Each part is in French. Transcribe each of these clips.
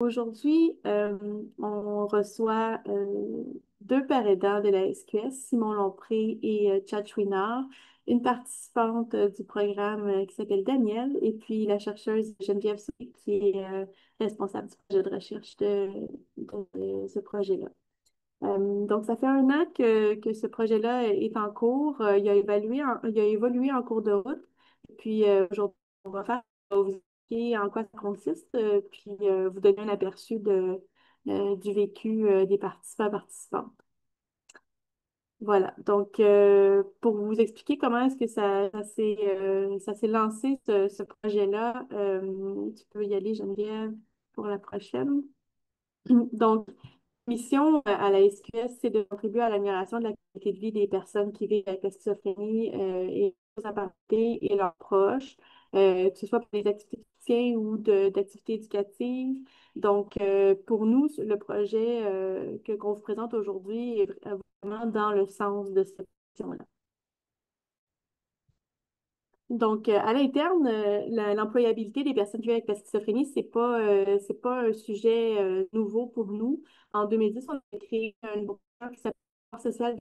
Aujourd'hui, on reçoit deux pères aidants de la SQS, Simon Lompré et Chad Chouinard, une participante du programme qui s'appelle Danielle, et puis la chercheuse Geneviève Soulier, qui est responsable du projet de recherche de ce projet-là. Donc, ça fait un an que ce projet-là est en cours. Il a évolué en cours de route. Et puis, aujourd'hui, on va faire, on va vous expliquer en quoi ça consiste, puis vous donner un aperçu du vécu des participants participantes. Voilà. Donc, pour vous expliquer comment est-ce que ça s'est lancé, ce projet-là, tu peux y aller, Geneviève, pour la prochaine. Donc, mission à la SQS, c'est de contribuer à l'amélioration de la qualité de vie des personnes qui vivent avec la schizophrénie et leurs apparentés et leurs proches, que ce soit pour des activités de soutien ou d'activités éducatives. Donc, pour nous, le projet qu'on vous présente aujourd'hui est vraiment dans le sens de cette mission-là. Donc, à l'interne, l'employabilité des personnes qui vivent avec la schizophrénie, c'est pas un sujet nouveau pour nous. En 2010, on a créé une brochure qui s'appelle Rapport social.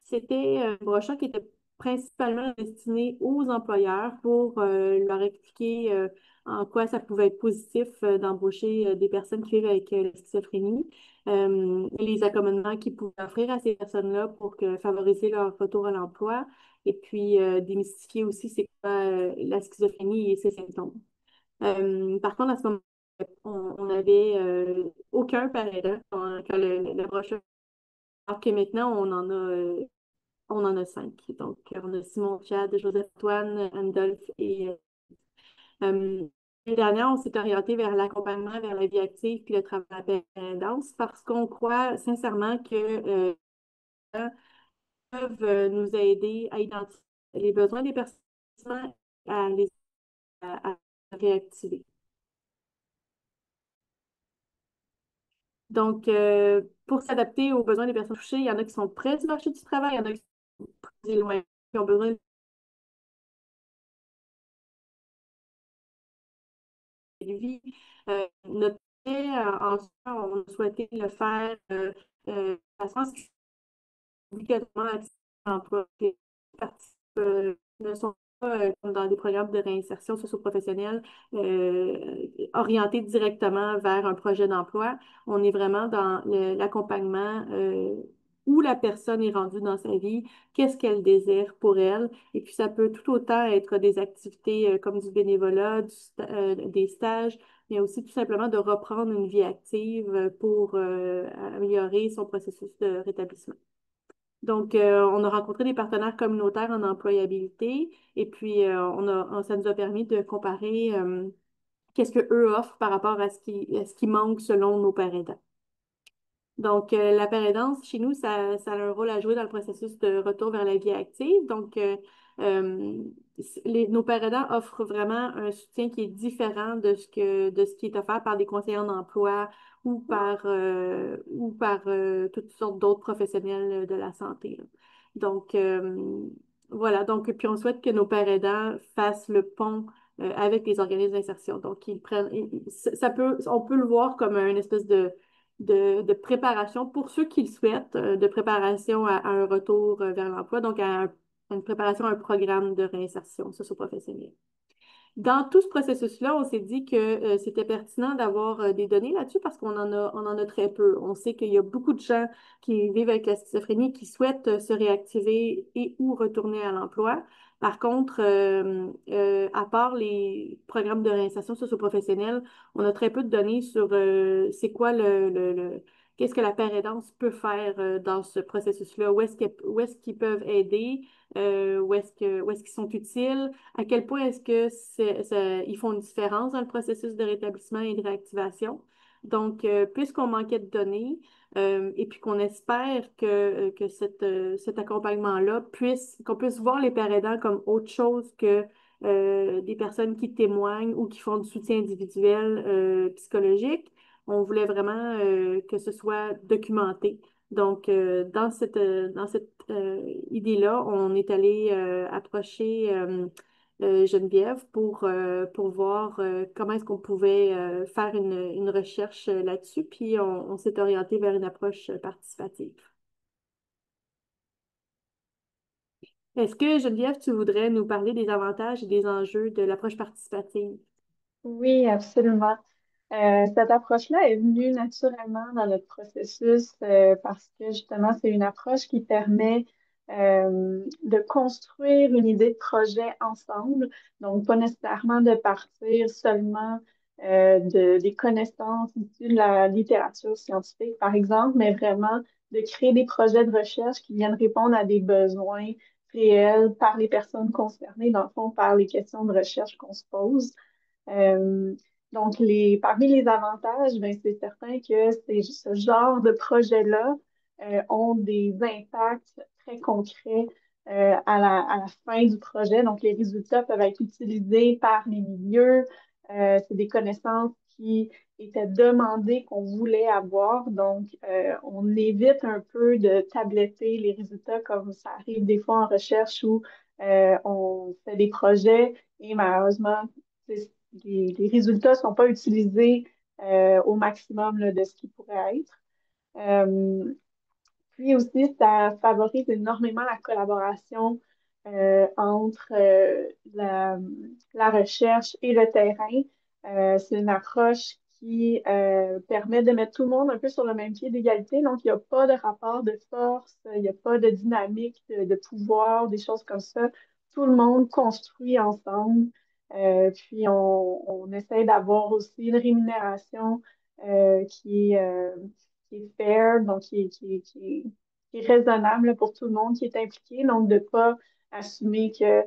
C'était une brochure qui était principalement destinée aux employeurs pour leur expliquer en quoi ça pouvait être positif d'embaucher des personnes qui vivent avec la schizophrénie, les accommodements qu'ils pouvaient offrir à ces personnes-là pour favoriser leur retour à l'emploi et puis démystifier aussi c'est quoi la schizophrénie et ses symptômes. Par contre, à ce moment, on n'avait aucun parrain quand la brochure, alors que maintenant, on en a cinq. Donc, on a Simon Chad, Joseph-Antoine, Andolphe et l'année dernière, on s'est orienté vers l'accompagnement, vers la vie active puis le travail à la danse parce qu'on croit sincèrement que peuvent nous aider à identifier les besoins des personnes à les à réactiver. Donc, pour s'adapter aux besoins des personnes touchées, il y en a qui sont près du marché du travail, il y en a qui sont plus éloignés, qui ont besoin de vie. Notre projet, en soi, on a souhaité le faire à sens obligatoirement accès à l'emploi. Les participants ne sont pas comme dans des programmes de réinsertion socio-professionnelle orientés directement vers un projet d'emploi. On est vraiment dans l'accompagnement où la personne est rendue dans sa vie, qu'est-ce qu'elle désire pour elle. Et puis, ça peut tout autant être des activités comme du bénévolat, des stages, mais aussi tout simplement de reprendre une vie active pour améliorer son processus de rétablissement. Donc, on a rencontré des partenaires communautaires en employabilité et puis ça nous a permis de comparer qu'est-ce que eux offrent par rapport à ce qui manque selon nos parents. Donc, la pérédance, chez nous, ça a un rôle à jouer dans le processus de retour vers la vie active. Donc, euh, nos pérédants offrent vraiment un soutien qui est différent de ce qui est offert par des conseillers en emploi ou par toutes sortes d'autres professionnels de la santé, là. Donc, voilà. Donc, puis on souhaite que nos pérédants fassent le pont avec les organismes d'insertion. Donc, on peut le voir comme une espèce de préparation pour ceux qui le souhaitent, de préparation à un retour vers l'emploi, donc à une préparation à un programme de réinsertion socio-professionnelle. Dans tout ce processus-là, on s'est dit que c'était pertinent d'avoir des données là-dessus parce on en a très peu. On sait qu'il y a beaucoup de gens qui vivent avec la schizophrénie qui souhaitent se réactiver et ou retourner à l'emploi. Par contre, à part les programmes de réinsertion socio-professionnelle, on a très peu de données sur c'est quoi qu'est-ce que la paire-aidance peut faire dans ce processus-là, où est-ce qu'ils peuvent aider, où est-ce qu'ils sont utiles, à quel point est-ce que ils font une différence dans le processus de rétablissement et de réactivation. Donc, puisqu'on manquait de données, et puis qu'on espère que cet accompagnement-là qu'on puisse voir les pères aidants comme autre chose que des personnes qui témoignent ou qui font du soutien individuel psychologique, on voulait vraiment que ce soit documenté. Donc, dans cette idée-là, on est allé approcher Geneviève pour voir comment est-ce qu'on pouvait faire une recherche là-dessus, puis on s'est orienté vers une approche participative. Est-ce que, Geneviève, tu voudrais nous parler des avantages et des enjeux de l'approche participative? Oui, absolument. Cette approche-là est venue naturellement dans notre processus parce que justement, c'est une approche qui permet de construire une idée de projet ensemble. Donc, pas nécessairement de partir seulement des connaissances issues de la littérature scientifique, par exemple, mais vraiment de créer des projets de recherche qui viennent répondre à des besoins réels par les personnes concernées, dans le fond, par les questions de recherche qu'on se pose. Euh, donc, parmi les avantages, ben, c'est certain que ce genre de projets-là ont des impacts très concrets à la fin du projet. Donc, les résultats peuvent être utilisés par les milieux. C'est des connaissances qui étaient demandées, qu'on voulait avoir. Donc, on évite un peu de tabletter les résultats comme ça arrive des fois en recherche où on fait des projets et malheureusement, les résultats ne sont pas utilisés au maximum là, de ce qu'ils pourraient être. Euh, Puis aussi, ça favorise énormément la collaboration entre la recherche et le terrain. C'est une approche qui permet de mettre tout le monde un peu sur le même pied d'égalité. Donc, il n'y a pas de rapport de force, il n'y a pas de dynamique de pouvoir, des choses comme ça. Tout le monde construit ensemble. Puis, on essaie d'avoir aussi une rémunération qui est fair, donc qui est raisonnable là, pour tout le monde qui est impliqué. Donc, de ne pas assumer que,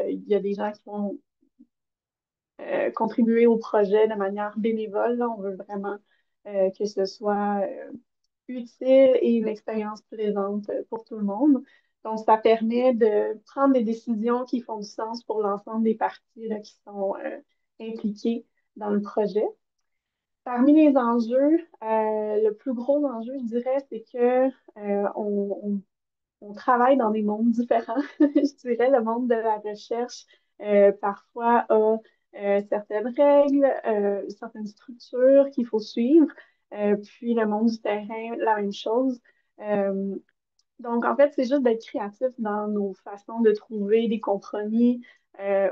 il y a des gens qui vont contribuer au projet de manière bénévole. Là. On veut vraiment que ce soit utile et une expérience plaisante pour tout le monde. Donc, ça permet de prendre des décisions qui font du sens pour l'ensemble des parties là, qui sont impliquées dans le projet. Parmi les enjeux, le plus gros enjeu, je dirais, c'est que on travaille dans des mondes différents. Je dirais le monde de la recherche parfois a certaines règles, certaines structures qu'il faut suivre. Puis le monde du terrain, la même chose. Euh, donc, en fait, c'est juste d'être créatif dans nos façons de trouver des compromis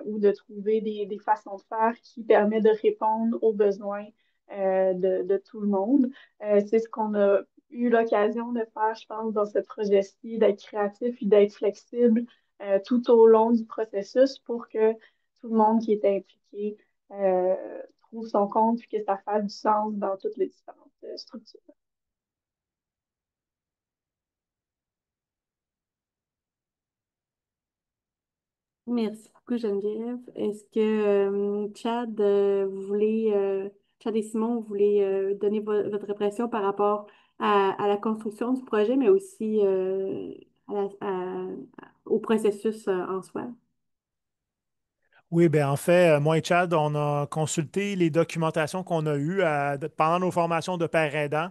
ou de trouver des façons de faire qui permettent de répondre aux besoins de tout le monde. C'est ce qu'on a eu l'occasion de faire, je pense, dans ce projet-ci, d'être créatif et d'être flexible tout au long du processus pour que tout le monde qui est impliqué euh, trouve son compte et que ça fasse du sens dans toutes les différentes structures. Merci beaucoup, Geneviève. Est-ce que Chad, Chad et Simon, vous voulez donner votre impression par rapport à la construction du projet, mais aussi au processus en soi? Oui, bien en fait, moi et Chad, on a consulté les documentations qu'on a eues pendant nos formations de père aidant.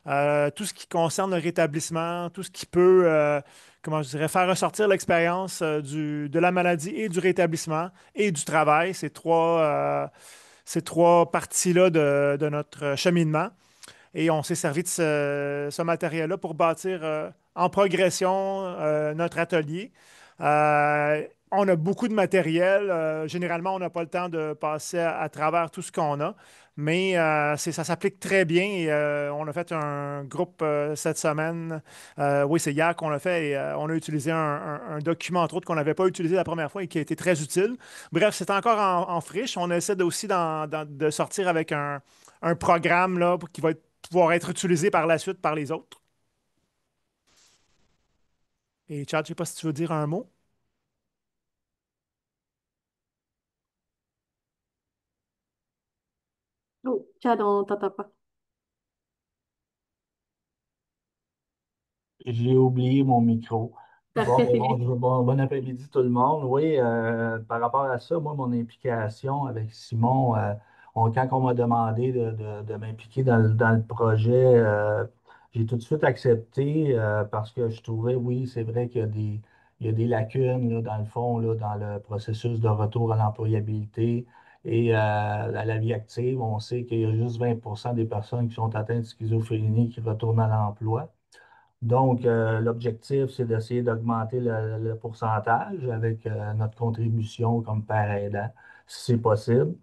Tout ce qui concerne le rétablissement, tout ce qui peut, comment je dirais, faire ressortir l'expérience de la maladie et du rétablissement et du travail, ces trois parties-là de notre cheminement. Et on s'est servi de ce matériel-là pour bâtir en progression notre atelier. On a beaucoup de matériel. Généralement, on n'a pas le temps de passer à travers tout ce qu'on a, mais ça s'applique très bien. Et, on a fait un groupe cette semaine. Oui, c'est hier qu'on l'a fait et on a utilisé un document, entre autres, qu'on n'avait pas utilisé la première fois et qui a été très utile. Bref, c'est encore en friche. On essaie aussi de sortir avec un programme là, qui va pouvoir être utilisé par la suite par les autres. Et Chad, je ne sais pas si tu veux dire un mot. Oh, Chad, on t'entend pas. J'ai oublié mon micro. Parfait. Bon après-midi tout le monde. Oui, par rapport à ça, moi, mon implication avec Simon, quand on m'a demandé de m'impliquer dans le projet, j'ai tout de suite accepté parce que je trouvais, oui, c'est vrai qu'il y a il y a des lacunes, là, dans le fond, là, dans le processus de retour à l'employabilité et à la vie active. On sait qu'il y a juste 20 des personnes qui sont atteintes de schizophrénie qui retournent à l'emploi. Donc, l'objectif, c'est d'essayer d'augmenter le pourcentage avec notre contribution comme père aidant, si c'est possible.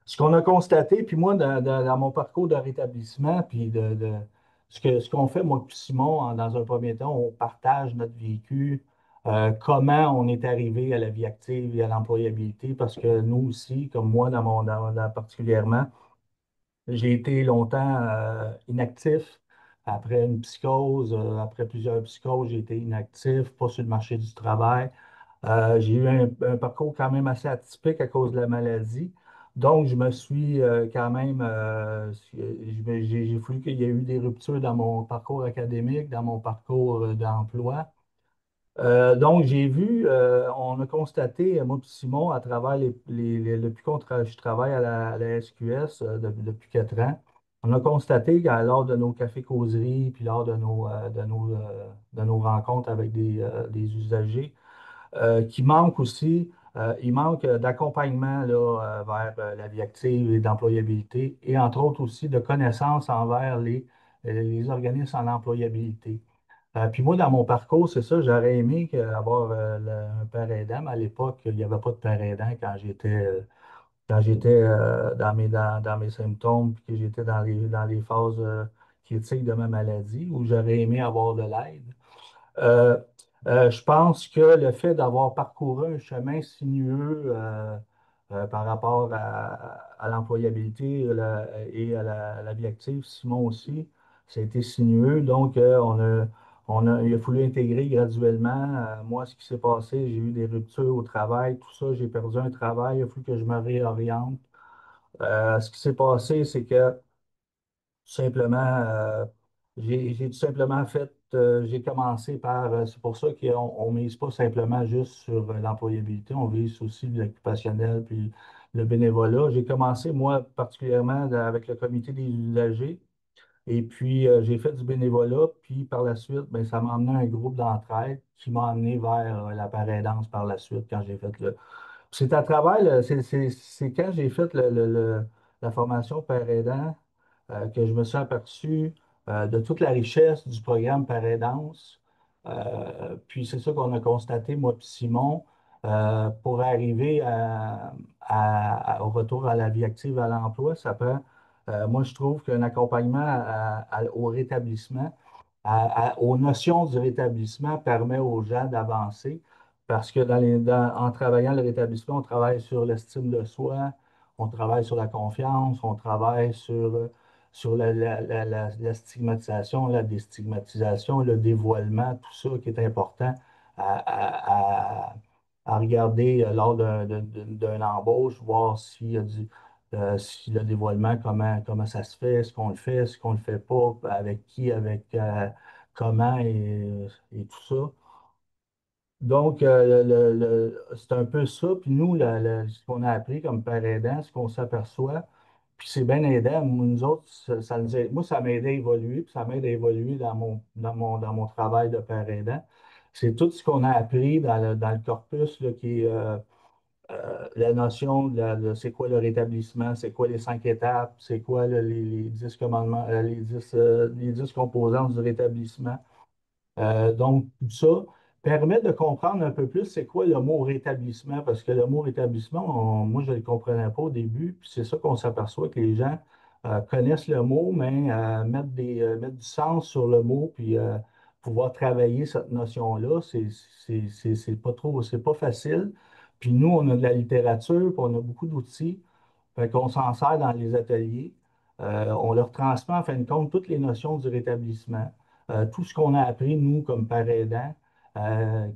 Ce qu'on a constaté, puis moi, dans mon parcours de rétablissement, puis ce qu'on fait, moi et Simon, dans un premier temps, on partage notre vécu, comment on est arrivé à la vie active et à l'employabilité, parce que nous aussi, comme moi, particulièrement, j'ai été longtemps inactif. Après une psychose, après plusieurs psychoses, j'ai été inactif, pas sur le marché du travail. J'ai eu un parcours quand même assez atypique à cause de la maladie. Donc, je me suis quand même, j'ai voulu qu'il y ait eu des ruptures dans mon parcours académique, dans mon parcours d'emploi. Donc, on a constaté, moi et Simon, à travers depuis je travaille à la SQS depuis 4 ans, on a constaté lors de nos cafés-causeries, puis lors de nos rencontres avec des usagers, qui manque aussi, il manque d'accompagnement là, vers la vie active et d'employabilité, et entre autres aussi de connaissances envers les organismes en employabilité. Puis moi, dans mon parcours, c'est ça, j'aurais aimé avoir un père aidant, mais à l'époque, il n'y avait pas de père aidant quand j'étais dans mes symptômes, puis que j'étais dans les phases critiques de ma maladie, où j'aurais aimé avoir de l'aide. Euh, je pense que le fait d'avoir parcouru un chemin sinueux par rapport à l'employabilité et à la vie active, Simon aussi, ça a été sinueux. Donc, il a fallu intégrer graduellement. Moi, ce qui s'est passé, j'ai eu des ruptures au travail, tout ça, j'ai perdu un travail, il a fallu que je me réoriente. Ce qui s'est passé, c'est que tout simplement, j'ai tout simplement j'ai commencé par, c'est pour ça qu'on ne mise pas simplement juste sur l'employabilité, on vise aussi l'occupationnel puis le bénévolat. J'ai commencé, moi, particulièrement avec le comité des usagers, et puis j'ai fait du bénévolat, puis par la suite, ben, ça m'a amené à un groupe d'entraide qui m'a amené vers la paraidance par la suite quand j'ai fait c'est à travers, c'est quand j'ai fait la formation par aidant que je me suis aperçu de toute la richesse du programme par aidance. Puis c'est ça qu'on a constaté, moi et Simon, pour arriver au retour à la vie active, à l'emploi, ça prend, moi je trouve qu'un accompagnement au rétablissement, aux notions du rétablissement permet aux gens d'avancer parce que en travaillant le rétablissement, on travaille sur l'estime de soi, on travaille sur la confiance, on travaille sur la stigmatisation, la déstigmatisation, le dévoilement, tout ça qui est important à regarder lors d'un embauche, voir s'il y a si le dévoilement, comment ça se fait, est-ce qu'on le fait, est-ce qu'on le fait pas, avec qui, comment et tout ça. Donc, c'est un peu ça. Puis nous, ce qu'on a appris comme père aidant, ce qu'on s'aperçoit, puis c'est bien aidant. Nous autres, moi, ça m'a aidé à évoluer, puis ça m'aide à évoluer dans mon travail de père aidant. C'est tout ce qu'on a appris dans le corpus là, qui est la notion de c'est quoi le rétablissement, c'est quoi les 5 étapes, c'est quoi les 10 commandements, les 10 composantes du rétablissement. Donc, tout ça permet de comprendre un peu plus c'est quoi le mot rétablissement, parce que le mot rétablissement, moi, je ne le comprenais pas au début, puis c'est ça qu'on s'aperçoit que les gens connaissent le mot, mais mettre du sens sur le mot, puis pouvoir travailler cette notion-là, c'est pas trop, c'est pas facile. Puis nous, on a de la littérature, puis on a beaucoup d'outils. Fait qu'on s'en sert dans les ateliers. On leur transmet en fin de compte toutes les notions du rétablissement, tout ce qu'on a appris, nous, comme parents aidants,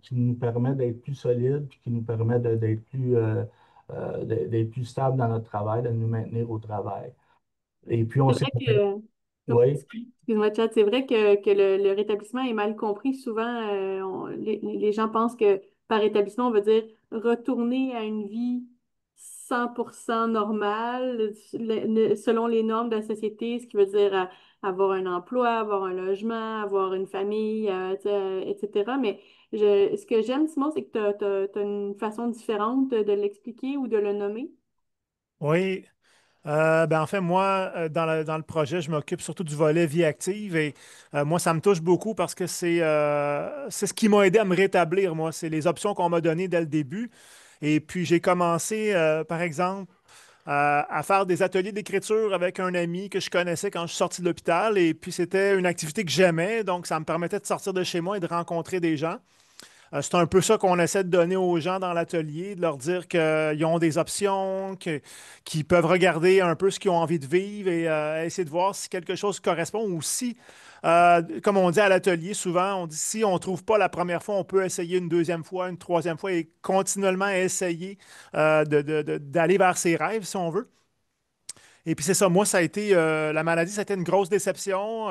qui nous permet d'être plus solides, puis qui nous permet d'être plus stables dans notre travail, de nous maintenir au travail. Et puis, on C'est s'est... vrai que, oh, Oui. excuse-moi, Chad, c'est vrai que le rétablissement est mal compris. Souvent, les gens pensent que par rétablissement, on veut dire retourner à une vie 100% normal selon les normes de la société, ce qui veut dire avoir un emploi, avoir un logement, avoir une famille, tu sais, etc. Mais ce que j'aime, Simon, c'est que tu as une façon différente de l'expliquer ou de le nommer. Oui. Ben en fait, moi, dans le projet, je m'occupe surtout du volet vie active et moi, ça me touche beaucoup parce que c'est ce qui m'a aidé à me rétablir, moi. C'est les options qu'on m'a données dès le début. Et puis, j'ai commencé, par exemple, à faire des ateliers d'écriture avec un ami que je connaissais quand je suis sorti de l'hôpital. Et puis, c'était une activité que j'aimais, donc ça me permettait de sortir de chez moi et de rencontrer des gens. C'est un peu ça qu'on essaie de donner aux gens dans l'atelier, de leur dire qu'ils ont des options, qu'ils peuvent regarder un peu ce qu'ils ont envie de vivre et essayer de voir si quelque chose correspond ou si, comme on dit à l'atelier, souvent, on dit si on ne trouve pas la première fois, on peut essayer une deuxième fois, une troisième fois et continuellement essayer d'aller vers ses rêves, si on veut. Et puis c'est ça, moi, ça a été, la maladie, ça a été une grosse déception.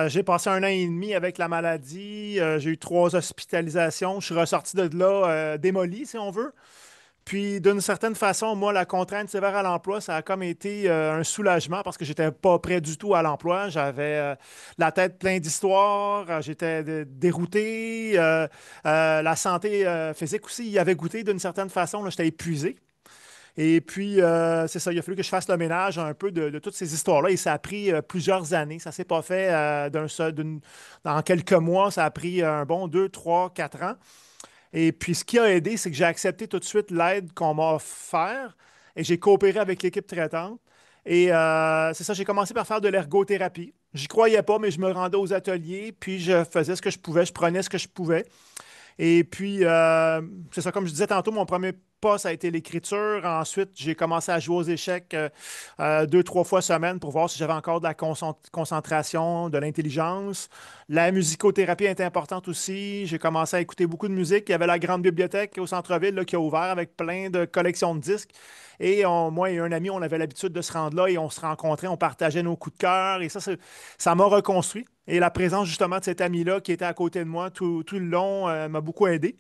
J'ai passé 1 an et demi avec la maladie. J'ai eu 3 hospitalisations. Je suis ressorti de là démoli, si on veut. Puis, d'une certaine façon, moi, la contrainte sévère à l'emploi, ça a comme été un soulagement parce que j'étais pas prêt du tout à l'emploi. J'avais la tête pleine d'histoires. J'étais dérouté. La santé physique aussi y avait goûté d'une certaine façon. Là, j'étais épuisé. Et puis, c'est ça, il a fallu que je fasse le ménage un peu de toutes ces histoires-là. Et ça a pris plusieurs années. Ça ne s'est pas fait dans quelques mois. Ça a pris un bon 2, 3, 4 ans. Et puis, ce qui a aidé, c'est que j'ai accepté tout de suite l'aide qu'on m'a offert et j'ai coopéré avec l'équipe traitante. Et c'est ça, j'ai commencé par faire de l'ergothérapie. J'y croyais pas, mais je me rendais aux ateliers, puis je faisais ce que je pouvais, je prenais ce que je pouvais. Et puis, c'est ça, comme je disais tantôt, mon premier pas, ça a été l'écriture. Ensuite, j'ai commencé à jouer aux échecs 2, 3 fois semaine pour voir si j'avais encore de la concentration, de l'intelligence. La musicothérapie est importante aussi. J'ai commencé à écouter beaucoup de musique. Il y avait la grande bibliothèque au centre-ville là, qui a ouvert avec plein de collections de disques. Et moi et un ami, on avait l'habitude de se rendre là et on se rencontrait, on partageait nos coups de cœur. Et ça m'a reconstruit. Et la présence justement de cet ami-là qui était à côté de moi tout le long m'a beaucoup aidé.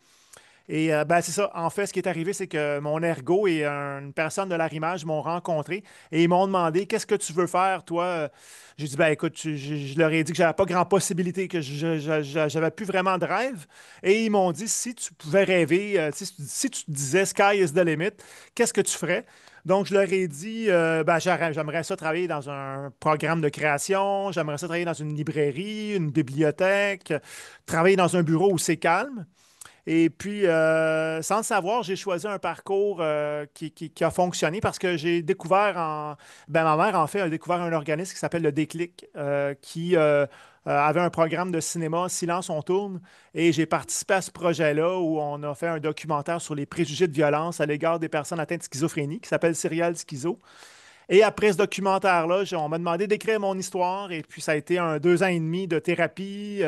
Et ben, c'est ça. En fait, ce qui est arrivé, c'est que mon ergo et une personne de l'arrimage m'ont rencontré et ils m'ont demandé qu'est-ce que tu veux faire, toi? J'ai dit, ben écoute, je leur ai dit que j'avais pas grand possibilité, que j'avais plus vraiment de rêve. Et ils m'ont dit, si tu pouvais rêver, si tu te disais sky is the limit, qu'est-ce que tu ferais? Donc, je leur ai dit, ben, j'aimerais ça travailler dans un programme de création, j'aimerais ça travailler dans une librairie, une bibliothèque, travailler dans un bureau où c'est calme. Et puis, sans le savoir, j'ai choisi un parcours qui a fonctionné parce que j'ai découvert Ben, ma mère, en fait, a découvert un organisme qui s'appelle le Déclic, qui avait un programme de cinéma, Silence, on tourne. Et j'ai participé à ce projet-là où on a fait un documentaire sur les préjugés de violence à l'égard des personnes atteintes de schizophrénie, qui s'appelle Serial Schizo. Et après ce documentaire-là, on m'a demandé d'écrire mon histoire et puis ça a été 2 ans et demi de thérapie.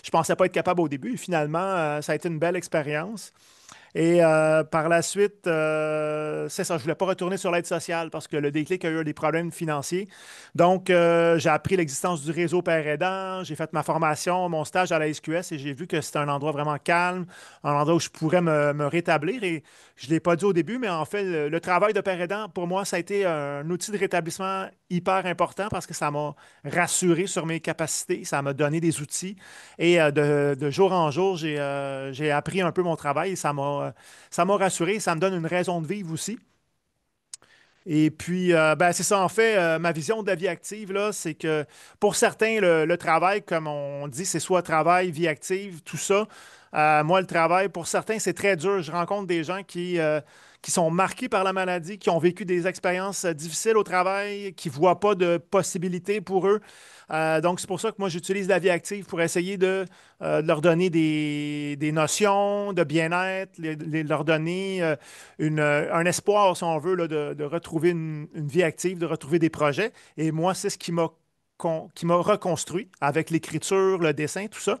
Je pensais pas être capable au début. Finalement, ça a été une belle expérience. Et par la suite, c'est ça, je ne voulais pas retourner sur l'aide sociale parce que le déclic a eu des problèmes financiers. Donc, j'ai appris l'existence du réseau Père aidant, j'ai fait ma formation, mon stage à la SQS et j'ai vu que c'était un endroit vraiment calme, un endroit où je pourrais me rétablir. Et je ne l'ai pas dit au début, mais en fait, le travail de Père aidant, pour moi, ça a été un outil de rétablissement hyper important parce que ça m'a rassuré sur mes capacités, ça m'a donné des outils. Et de jour en jour, j'ai appris un peu mon travail et ça m'a rassuré, ça me donne une raison de vivre aussi. Et puis, ben, c'est ça, en fait, ma vision de la vie active, là, c'est que pour certains, le travail, comme on dit, c'est soit travail, vie active, tout ça. Moi, le travail, pour certains, c'est très dur. Je rencontre des gens qui sont marqués par la maladie, qui ont vécu des expériences difficiles au travail, qui ne voient pas de possibilités pour eux. Donc, c'est pour ça que moi, j'utilise la vie active pour essayer de leur donner des notions de bien-être, leur donner un espoir, si on veut, là, de retrouver une vie active, de retrouver des projets. Et moi, c'est ce qui m'a reconstruit avec l'écriture, le dessin, tout ça.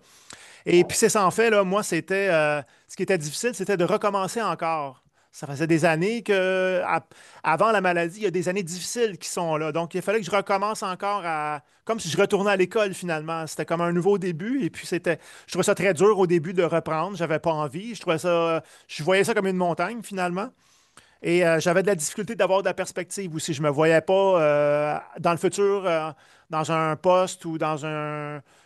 Et puis c'est ça, en fait, là, moi, ce qui était difficile, c'était de recommencer encore. Ça faisait des années avant la maladie, il y a des années difficiles qui sont là. Donc, il fallait que je recommence encore comme si je retournais à l'école finalement. C'était comme un nouveau début. Et puis, je trouvais ça très dur au début de reprendre. J'avais pas envie. Je voyais ça comme une montagne finalement. Et j'avais de la difficulté d'avoir de la perspective aussi. Je ne me voyais pas dans le futur dans un poste ou dans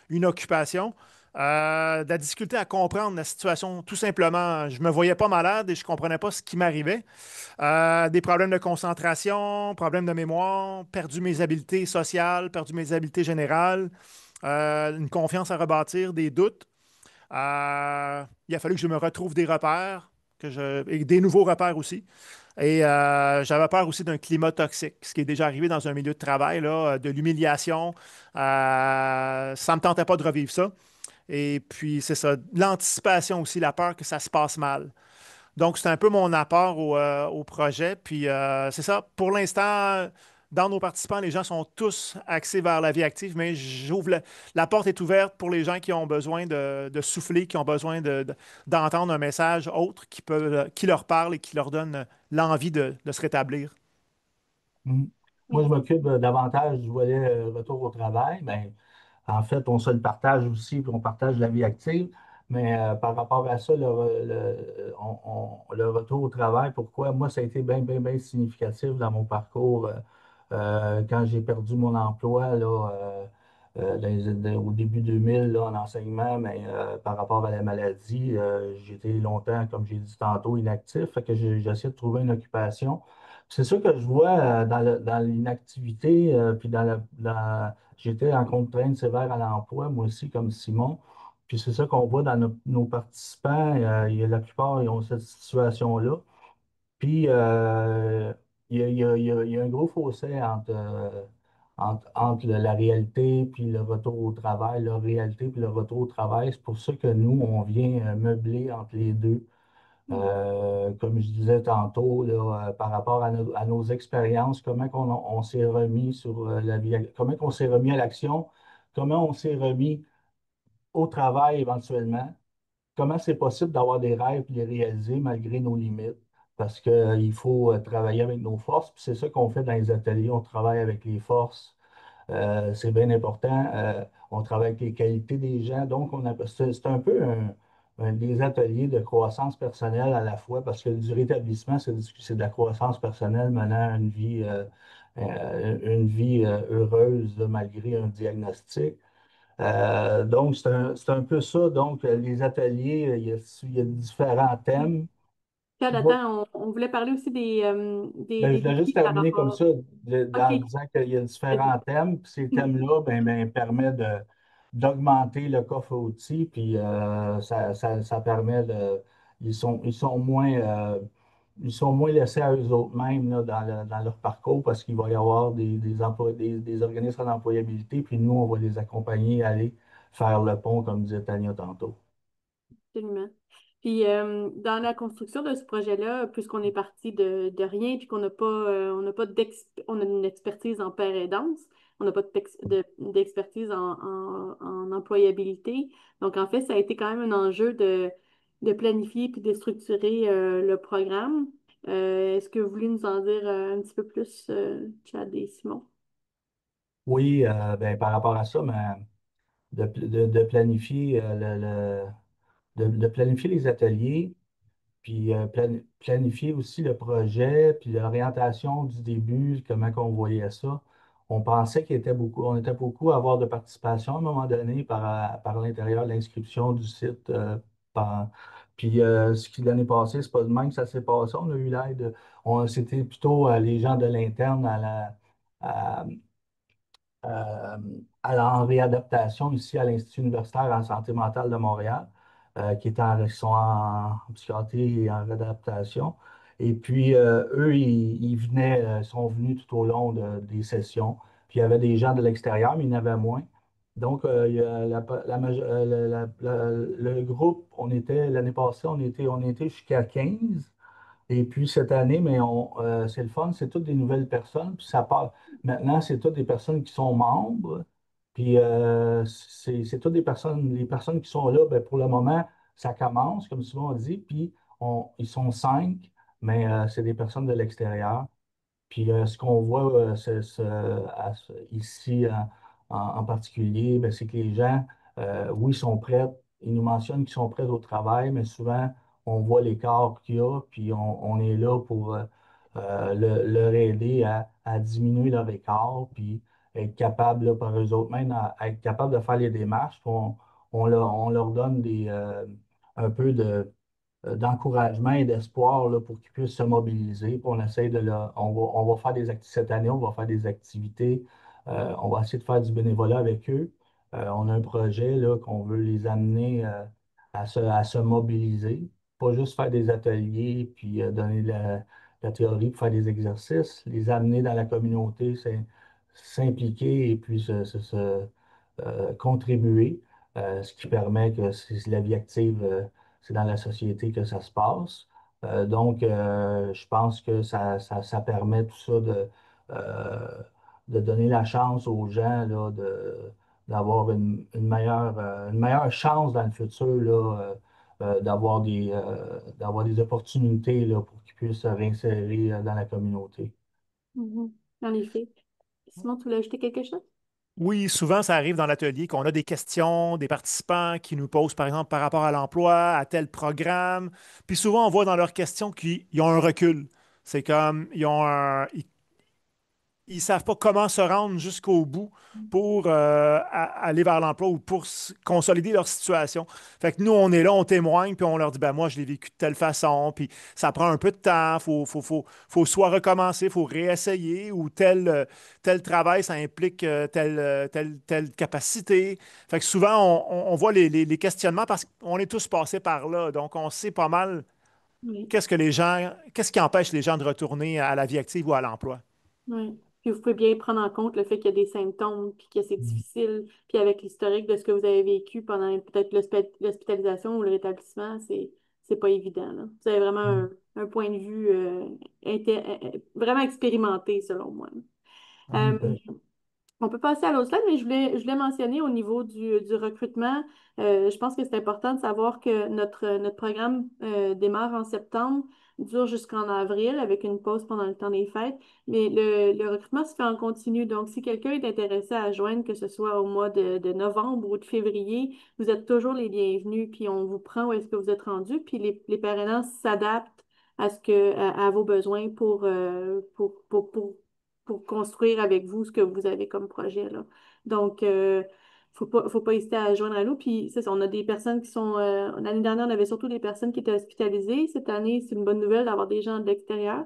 une occupation. De la difficulté à comprendre la situation, tout simplement. Je ne me voyais pas malade et je ne comprenais pas ce qui m'arrivait. Des problèmes de concentration, problèmes de mémoire, perdu mes habiletés sociales, perdu mes habiletés générales, une confiance à rebâtir, des doutes. Il a fallu que je me retrouve des repères, et des nouveaux repères aussi. Et j'avais peur aussi d'un climat toxique, ce qui est déjà arrivé dans un milieu de travail, là, de l'humiliation. Ça ne me tentait pas de revivre ça. Et puis, c'est ça, l'anticipation aussi, la peur que ça se passe mal. Donc, c'est un peu mon apport au projet. Puis, c'est ça. Pour l'instant, dans nos participants, les gens sont tous axés vers la vie active, mais la porte est ouverte pour les gens qui ont besoin de souffler, qui ont besoin d'entendre un message autre qui leur parle et qui leur donne l'envie de se rétablir. Mm. Moi, je Oui. m'occupe davantage du volet retour au travail. Ben, en fait, on se le partage aussi, puis on partage la vie active. Mais par rapport à ça, le retour au travail, pourquoi? Moi, ça a été bien, bien, bien significatif dans mon parcours. Quand j'ai perdu mon emploi là, au début 2000 là, en enseignement, mais par rapport à la maladie, j'étais longtemps, comme j'ai dit tantôt, inactif. Fait que j'essaie de trouver une occupation. C'est sûr que je vois dans l'inactivité, puis j'étais en contrainte sévère à l'emploi, moi aussi, comme Simon. Puis c'est ça qu'on voit dans nos participants. La plupart, ils ont cette situation-là. Puis il y a un gros fossé entre la réalité puis le retour au travail, la réalité puis le retour au travail. C'est pour ça que nous, on vient meubler entre les deux. Mm. Comme je disais tantôt, là, par rapport à nos expériences, comment on s'est remis sur la vie, comment on s'est remis à l'action, comment on s'est remis au travail éventuellement, comment c'est possible d'avoir des rêves et les réaliser malgré nos limites. Parce qu'il faut travailler avec nos forces, puis c'est ça qu'on fait dans les ateliers, on travaille avec les forces. C'est bien important. On travaille avec les qualités des gens. Donc, c'est un peu des ateliers de croissance personnelle à la fois, parce que du rétablissement, c'est de la croissance personnelle menant à une vie heureuse là, malgré un diagnostic. Donc, c'est un peu ça. Donc, les ateliers, il y a différents thèmes. Chad, attends, on voulait parler aussi Ben, je des voulais juste défis par terminer comme rapport. ça, OK. en disant qu'il y a Vas-y. différents thèmes, puis ces thèmes-là permettent d'augmenter le coffre à outils, puis ça permet ils sont moins laissés à eux-mêmes là, dans leur parcours parce qu'il va y avoir des organismes d'employabilité, puis nous, on va les accompagner à aller faire le pont, comme disait Tania tantôt. Absolument. Puis dans la construction de ce projet-là, puisqu'on est parti de rien, puis on n'a pas on a une expertise en paire aidance, on n'a pas d'expertise en employabilité. Donc en fait, ça a été quand même un enjeu de planifier puis de structurer le programme. Est-ce que vous voulez nous en dire un petit peu plus, Chad et Simon? Oui, ben, par rapport à ça, de planifier de planifier les ateliers, puis planifier aussi le projet, puis l'orientation du début, comment on voyait ça. On pensait on était beaucoup à avoir de participation à un moment donné par l'intérieur de l'inscription du site. Puis l'année passée, c'est pas de même que ça s'est passé. On a eu l'aide. C'était plutôt les gens de l'interne à, euh, en réadaptation ici à l'Institut universitaire en santé mentale de Montréal, qui sont en psychiatrie et en réadaptation. Et puis, eux, ils venaient, sont venus tout au long des sessions. Puis, il y avait des gens de l'extérieur, mais il y en avait moins. Donc, il y a le groupe, l'année passée, on était jusqu'à 15. Et puis cette année, c'est le fun, c'est toutes des nouvelles personnes. Puis ça part. Maintenant, c'est toutes des personnes qui sont membres. Puis c'est toutes les personnes qui sont là, ben, pour le moment, ça commence, comme souvent on dit. Puis ils sont 5, mais c'est des personnes de l'extérieur. Puis ce qu'on voit ici en particulier, ben, c'est que les gens, oui, sont prêts. Ils nous mentionnent qu'ils sont prêts au travail, mais souvent, on voit l'écart qu'il y a, puis on est là leur aider à diminuer leur écart, puis être capable, là, par eux autres mêmes, à être capable de faire les démarches. Puis on leur donne un peu d'encouragement et d'espoir là, pour qu'ils puissent se mobiliser. Puis on essaie on va faire cette année, on va faire des activités. On va essayer de faire du bénévolat avec eux. On a un projet là, qu'on veut les amener à se mobiliser, pas juste faire des ateliers puis donner la théorie pour faire des exercices, les amener dans la communauté, s'impliquer et puis contribuer, ce qui permet que c'est la vie active. C'est dans la société que ça se passe. Je pense que ça permet tout ça euh, de donner la chance aux gens là, d'avoir une meilleure chance dans le futur là, d'avoir des opportunités là, pour qu'ils puissent se réinsérer dans la communauté. Mhm. En effet. Simon, tu voulais ajouter quelque chose? Oui, souvent, ça arrive dans l'atelier qu'on a des questions, des participants qui nous posent, par exemple, par rapport à l'emploi, à tel programme. Puis souvent, on voit dans leurs questions qu'ils ont un recul. C'est comme, ils savent pas comment se rendre jusqu'au bout pour aller vers l'emploi ou pour consolider leur situation. Fait que nous, on est là, on témoigne, puis on leur dit, ben moi, je l'ai vécu de telle façon, puis ça prend un peu de temps, faut soit recommencer, faut réessayer, ou tel travail, ça implique telle capacité. Fait que souvent, on voit les questionnements parce qu'on est tous passés par là, donc on sait pas mal Oui. qu'est-ce qui empêche les gens de retourner à la vie active ou à l'emploi. Oui. Puis vous pouvez bien prendre en compte le fait qu'il y a des symptômes, puis que c'est Mm. difficile, puis avec l'historique de ce que vous avez vécu pendant peut-être l'hospitalisation ou le rétablissement, c'est pas évident, là. Vous avez vraiment un point de vue vraiment expérimenté, selon moi. Euh, OK. On peut passer à l'autre slide, mais je voulais mentionner au niveau du recrutement, je pense que c'est important de savoir que notre programme démarre en septembre, dure jusqu'en avril avec une pause pendant le temps des fêtes, mais le recrutement se fait en continu. Donc, si quelqu'un est intéressé à joindre, que ce soit au mois de novembre ou de février, vous êtes toujours les bienvenus, puis on vous prend où est-ce que vous êtes rendu, puis les parrainants s'adaptent à vos besoins pour construire avec vous ce que vous avez comme projet, là. Donc, faut pas hésiter à joindre à nous. Puis, c'est ça, on a des personnes qui sont... l'année dernière, on avait surtout des personnes qui étaient hospitalisées. Cette année, c'est une bonne nouvelle d'avoir des gens de l'extérieur.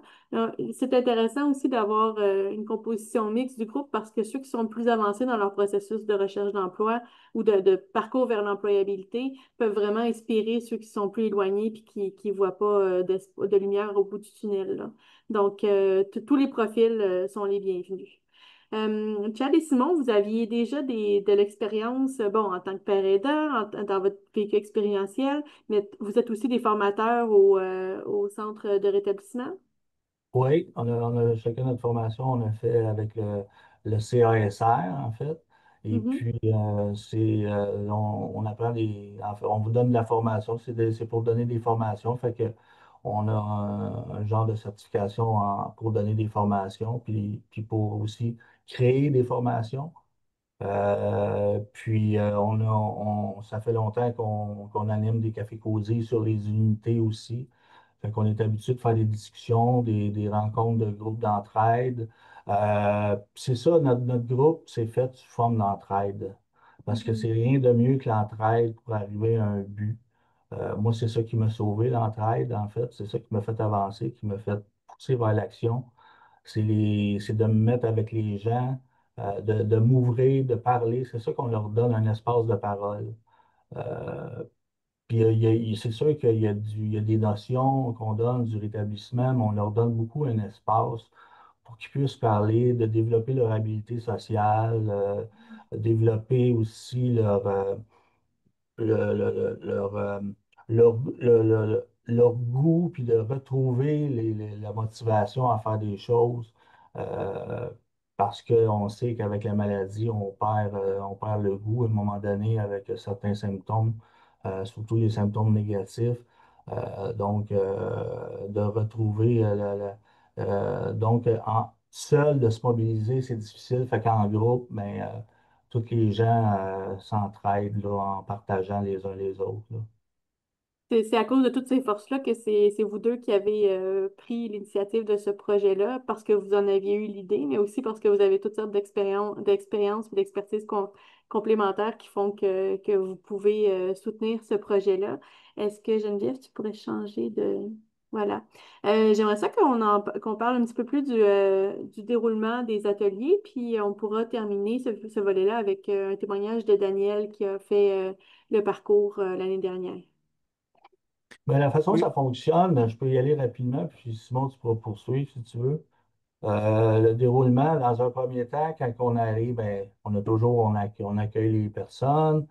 C'est intéressant aussi d'avoir une composition mixte du groupe parce que ceux qui sont plus avancés dans leur processus de recherche d'emploi ou de parcours vers l'employabilité peuvent vraiment inspirer ceux qui sont plus éloignés puis qui voient pas de lumière au bout du tunnel, là. Donc, tous les profils sont les bienvenus. Chad et Simon, vous aviez déjà de l'expérience, bon, en tant que père aidant, dans votre vécu expérientiel, mais vous êtes aussi des formateurs au centre de rétablissement? Oui, on a chacun notre formation, on a fait avec le CASR, en fait. Et Mhm. puis, on apprend en fait, on vous donne de la formation, c'est pour donner des formations. Fait que on a un genre de certification pour donner des formations, puis pour aussi créer des formations. Ça fait longtemps qu'on anime des cafés causés sur les unités aussi. Fait qu'on est habitué de faire des discussions, des rencontres de groupes d'entraide. C'est ça, notre groupe, c'est fait sous forme d'entraide. Parce que Mhm. c'est rien de mieux que l'entraide pour arriver à un but. Moi, c'est ça qui m'a sauvé, l'entraide, en fait. C'est ça qui m'a fait avancer, qui m'a fait pousser vers l'action. C'est de me mettre avec les gens, de m'ouvrir, de parler. C'est ça qu'on leur donne un espace de parole. Euh, Puis c'est sûr qu'il y a des notions qu'on donne du rétablissement, mais on leur donne beaucoup un espace pour qu'ils puissent parler, de développer leur habileté sociale, développer aussi leur, leur goût, puis de retrouver la motivation à faire des choses. euh, Parce qu'on sait qu'avec la maladie, on perd le goût à un moment donné avec certains symptômes, surtout les symptômes négatifs. De retrouver seul, de se mobiliser, c'est difficile. Fait qu'en groupe, tous les gens s'entraident là, en partageant les uns les autres, là. C'est à cause de toutes ces forces-là que c'est vous deux qui avez pris l'initiative de ce projet-là, parce que vous en aviez eu l'idée, mais aussi parce que vous avez toutes sortes d'expériences et d'expertises complémentaires qui font que vous pouvez soutenir ce projet-là. Est-ce que Geneviève, tu pourrais changer de... Voilà. J'aimerais ça qu'on parle un petit peu plus du déroulement des ateliers, puis on pourra terminer ce volet-là avec un témoignage de Daniel qui a fait le parcours l'année dernière. Ben, la façon dont Oui. ça fonctionne, je peux y aller rapidement, puis Simon, tu pourras poursuivre si tu veux. Le déroulement, dans un premier temps, quand on arrive, ben, on accueille les personnes.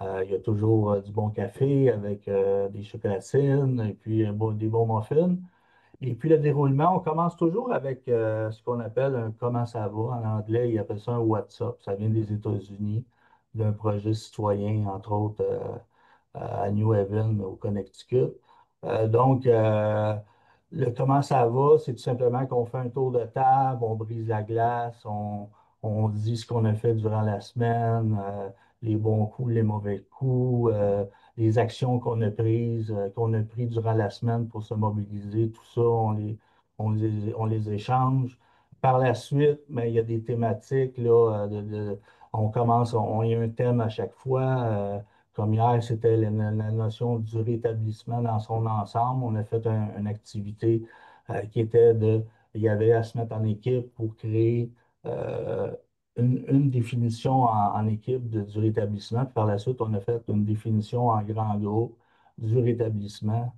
Il y a toujours du bon café avec des chocolatines et puis des bons muffins. Et puis le déroulement, on commence toujours avec ce qu'on appelle un comment ça va. En anglais, ils appellent ça un WhatsApp. Ça vient des États-Unis, d'un projet citoyen, entre autres, à New Haven, au Connecticut. Donc, le comment ça va, c'est tout simplement qu'on fait un tour de table, on brise la glace, on dit ce qu'on a fait durant la semaine, les bons coups, les mauvais coups, les actions qu'on a prises durant la semaine pour se mobiliser, tout ça, on les échange. Par la suite, mais il y a des thématiques, là, il y a un thème à chaque fois. Comme hier, c'était la notion du rétablissement dans son ensemble. On a fait une activité qui était il y avait à se mettre en équipe pour créer euh, une définition en équipe du rétablissement. Puis par la suite, on a fait une définition en grand groupe du rétablissement.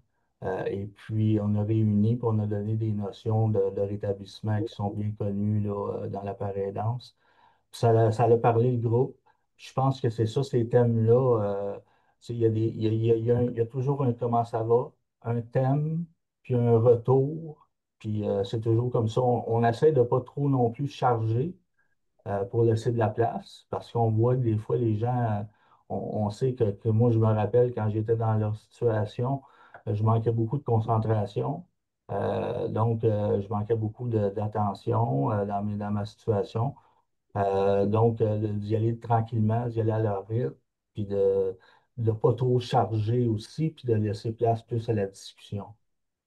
Et puis, on a réuni, puis on a donné des notions de rétablissement qui sont bien connues là, dans l'appareil danse. Ça a parlé le groupe. Je pense que c'est ça, ces thèmes-là. Il y a il y a toujours un comment ça va, un thème, puis un retour. Puis c'est toujours comme ça. On essaie de pas trop non plus charger pour laisser de la place, parce qu'on voit que des fois, les gens, on sait que moi, je me rappelle quand j'étais dans leur situation, je manquais beaucoup de concentration. Je manquais beaucoup d'attention dans ma situation. D'y aller tranquillement, d'y aller à leur rythme, puis de ne pas trop charger aussi, puis de laisser place plus à la discussion.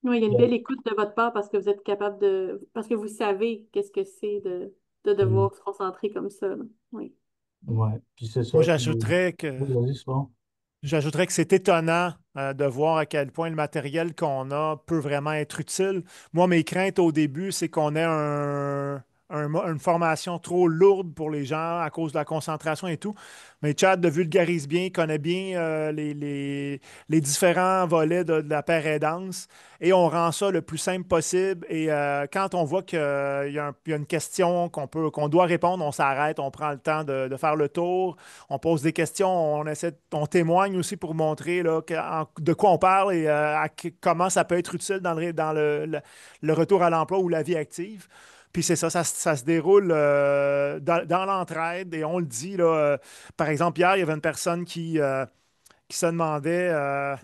Oui, il y a une Donc, belle écoute de votre part parce que vous êtes capable parce que vous savez qu'est-ce que c'est de devoir se concentrer comme ça, là. Oui. ouais. Puis c'est Moi, ça. Puis, oui, vas-y, c'est bon. j'ajouterais que c'est étonnant de voir à quel point le matériel qu'on a peut vraiment être utile. Moi, mes craintes au début, c'est qu'on ait une formation trop lourde pour les gens à cause de la concentration et tout. Mais Chad le vulgarise bien, il connaît bien les différents volets de la paire aidance et on rend ça le plus simple possible. Et quand on voit qu'il y a une question qu'on doit répondre, on s'arrête, on prend le temps de faire le tour, on pose des questions, on témoigne aussi pour montrer là, de quoi on parle et comment ça peut être utile dans le retour à l'emploi ou la vie active. Puis c'est ça, ça se déroule dans l'entraide et on le dit, là, par exemple, hier, il y avait une personne qui se demandait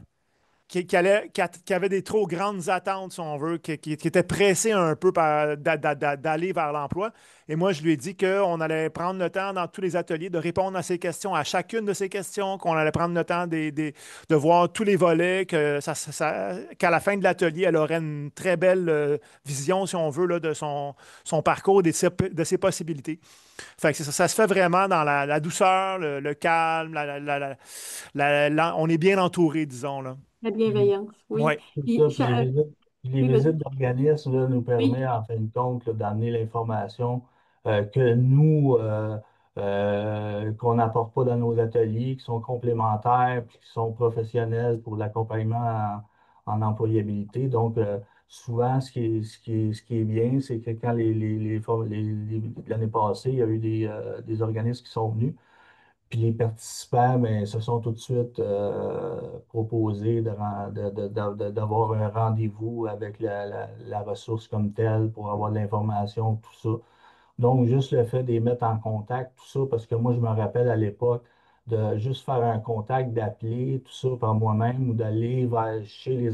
qui avait des trop grandes attentes, si on veut, qui était pressé un peu d'aller vers l'emploi. Et moi, je lui ai dit qu'on allait prendre le temps dans tous les ateliers de répondre à ses questions, à chacune de ses questions, qu'on allait prendre le temps de voir tous les volets, qu'à la fin de l'atelier, elle aurait une très belle vision, si on veut, là, de son parcours, de ses possibilités. Fait que ça se fait vraiment dans la douceur, le calme, on est bien entouré, disons, là. La bienveillance, oui. Oui. C'est Puis, ça, puis les oui, vas-y. visites d'organismes là, nous Oui, permettent en fin de compte là, d'amener l'information que nous, qu'on n'apporte pas dans nos ateliers, qui sont complémentaires, puis qui sont professionnels pour l'accompagnement en employabilité. Donc, souvent, ce qui est bien, c'est que quand l'année passée, il y a eu des organismes qui sont venus. Puis les participants ben, se sont tout de suite proposés d'avoir un rendez-vous avec la ressource comme telle pour avoir de l'information, tout ça. Donc, juste le fait de les mettre en contact, tout ça, parce que moi, je me rappelle à l'époque de juste faire un contact, d'appeler, tout ça par moi-même ou d'aller chez les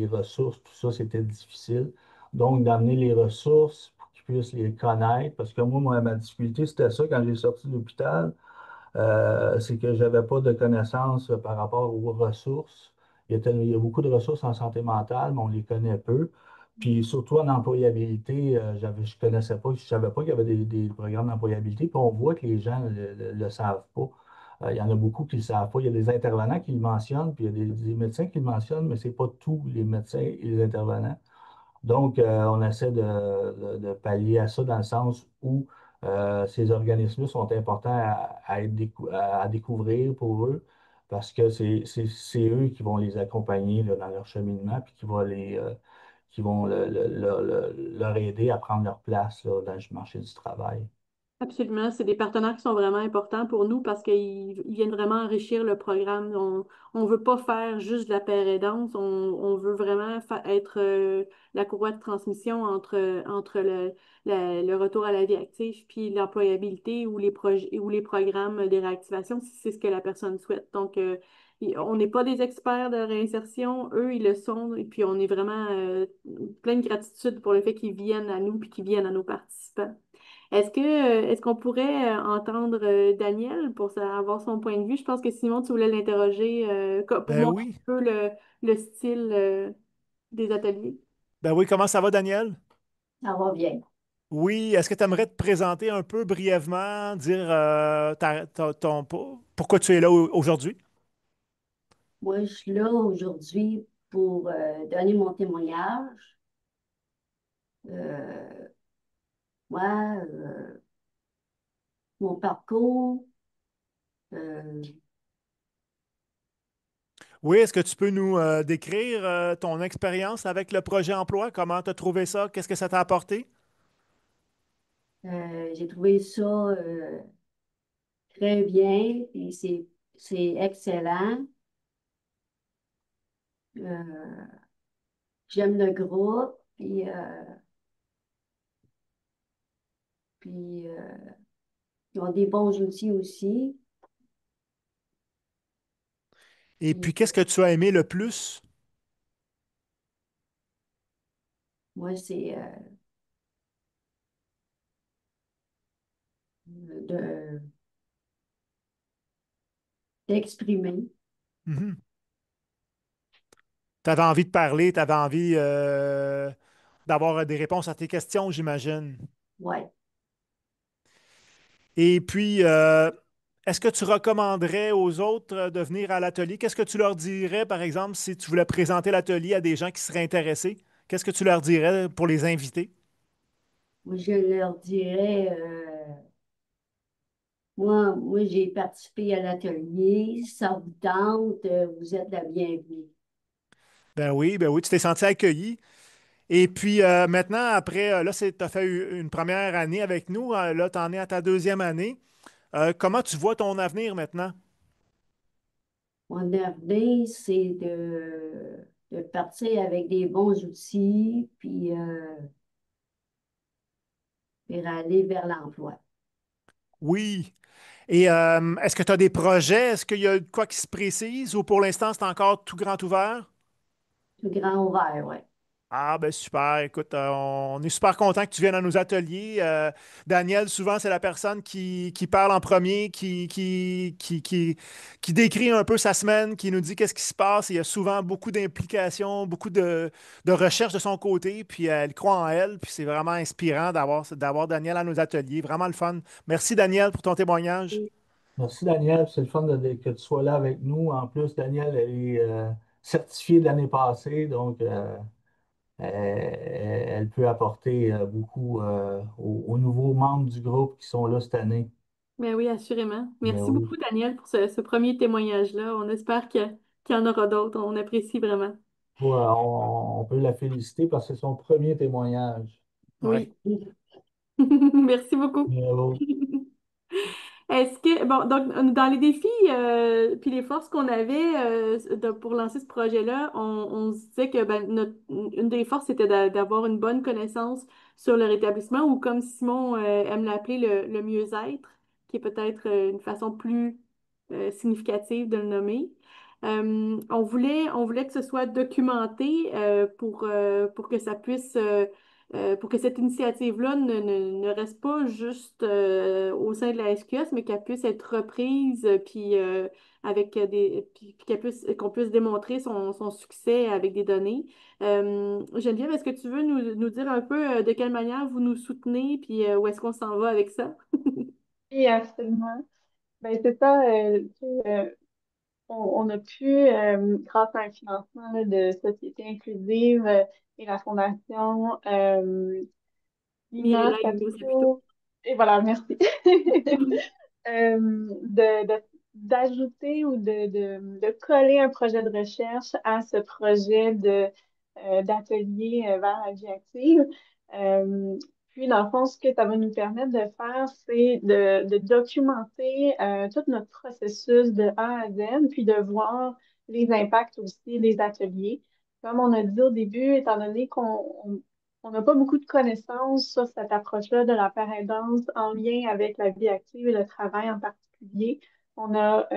ressources, tout ça, c'était difficile. Donc, d'amener les ressources pour qu'ils puissent les connaître, parce que moi, ma difficulté, c'était ça quand j'ai sorti de l'hôpital. C'est que je n'avais pas de connaissances par rapport aux ressources il y a beaucoup de ressources en santé mentale, mais on les connaît peu. Puis surtout en employabilité, je connaissais pas, je savais pas qu'il y avait des programmes d'employabilité. Puis on voit que les gens le savent pas. Il y en a beaucoup qui ne le savent pas. Il y a des intervenants qui le mentionnent, puis il y a des médecins qui le mentionnent, mais c'est pas tous les médecins et les intervenants. Donc, on essaie de pallier à ça dans le sens où ces organismes sont importants à découvrir pour eux parce que c'est eux qui vont les accompagner là, dans leur cheminement puis qui vont leur aider à prendre leur place là, dans le marché du travail. Absolument, c'est des partenaires qui sont vraiment importants pour nous parce qu'ils viennent vraiment enrichir le programme. On veut pas faire juste de la paire aidance, on veut vraiment être la courroie de transmission entre le retour à la vie active puis l'employabilité ou les projets ou les programmes de réactivation si c'est ce que la personne souhaite. Donc, on n'est pas des experts de réinsertion, eux, ils le sont, et puis on est vraiment plein de gratitude pour le fait qu'ils viennent à nous puis qu'ils viennent à nos participants. Est-ce qu'on pourrait entendre Daniel pour avoir son point de vue? Je pense que Simon, tu voulais l'interroger pour Ben montrer oui. un peu le style des ateliers. Ben oui, comment ça va, Daniel? Ça va bien. Oui, est-ce que tu aimerais te présenter un peu brièvement, dire pourquoi tu es là aujourd'hui? Moi, je suis là aujourd'hui pour donner mon témoignage. Euh, moi, mon parcours, euh, Oui, est-ce que tu peux nous décrire ton expérience avec le projet emploi? Comment tu as trouvé ça? Qu'est-ce que ça t'a apporté? j'ai trouvé ça très bien et c'est excellent. Euh, j'aime le groupe, puis ils ont des bons outils aussi. Et puis, Puis qu'est-ce que tu as aimé le plus? moi, c'est de d'exprimer. Tu avais envie de parler, tu avais envie d'avoir des réponses à tes questions, j'imagine. Ouais. Et puis, est-ce que tu recommanderais aux autres de venir à l'atelier? Qu'est-ce que tu leur dirais, par exemple, si tu voulais présenter l'atelier à des gens qui seraient intéressés? Qu'est-ce que tu leur dirais pour les inviter? Moi, je leur dirais, moi, j'ai participé à l'atelier. Ça vous tente, vous êtes la bienvenue. Ben oui, tu t'es senti accueilli. Et puis maintenant, après, là, tu as fait une première année avec nous. Là, tu en es à ta deuxième année. Comment tu vois ton avenir maintenant? Mon avenir, c'est de partir avec des bons outils, puis aller vers l'emploi. Oui. Et est-ce que tu as des projets? Est-ce qu'il y a quoi qui se précise ou pour l'instant, c'est encore tout grand ouvert? Tout grand ouvert, oui. Ah, ben super. Écoute, on est super content que tu viennes à nos ateliers. Daniel, souvent, c'est la personne qui parle en premier, qui décrit un peu sa semaine, qui nous dit qu'est-ce qui se passe. Il y a souvent beaucoup d'implications, beaucoup de recherches de son côté, puis elle croit en elle, puis c'est vraiment inspirant d'avoir Daniel à nos ateliers. Vraiment le fun. Merci, Daniel, pour ton témoignage. Merci Daniel, c'est le fun que tu sois là avec nous. En plus, Daniel, elle est certifiée de l'année passée, donc elle peut apporter beaucoup aux nouveaux membres du groupe qui sont là cette année. Mais oui, assurément. Mais Merci oui, beaucoup, Daniel, pour ce premier témoignage-là. On espère qu'il y en aura d'autres. On apprécie vraiment. on peut la féliciter parce que c'est son premier témoignage. Ouais. Oui. Merci beaucoup. Mais, Est-ce que, bon, donc, dans les défis puis les forces qu'on avait pour lancer ce projet-là, on se disait que ben, une des forces, c'était d'avoir une bonne connaissance sur le rétablissement ou comme Simon aime l'appeler, le mieux-être, qui est peut-être une façon plus significative de le nommer. On voulait que ce soit documenté pour que ça puisse pour que cette initiative-là ne reste pas juste au sein de la SQS, mais qu'elle puisse être reprise, puis avec puis qu'on puisse démontrer son succès avec des données. Geneviève, est-ce que tu veux nous dire un peu de quelle manière vous nous soutenez, puis où est-ce qu'on s'en va avec ça? Oui, absolument. Ben, c'est ça. On a pu, grâce à un financement là, de Société inclusive et la Fondation Lina Mireille nous plutôt. Capitaux, et voilà, merci. D'ajouter ou de coller un projet de recherche à ce projet d'atelier vers la vie active. Euh, Puis, dans le fond, ce que ça va nous permettre de faire, c'est de documenter tout notre processus de A à Z, puis de voir les impacts aussi des ateliers. Comme on a dit au début, étant donné on n'a pas beaucoup de connaissances sur cette approche-là de la paraidance en lien avec la vie active et le travail en particulier. On a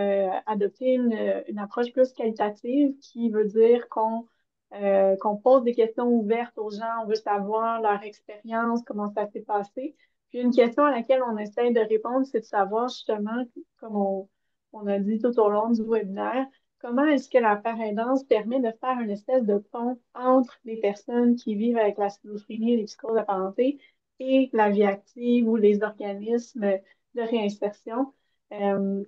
adopté une approche plus qualitative qui veut dire qu'on pose des questions ouvertes aux gens, on veut savoir leur expérience, comment ça s'est passé. Puis une question à laquelle on essaie de répondre, c'est de savoir justement, comme on a dit tout au long du webinaire, comment est-ce que la paraidance permet de faire une espèce de pont entre les personnes qui vivent avec la schizophrénie et les psychoses apparentées et la vie active ou les organismes de réinsertion? Euh,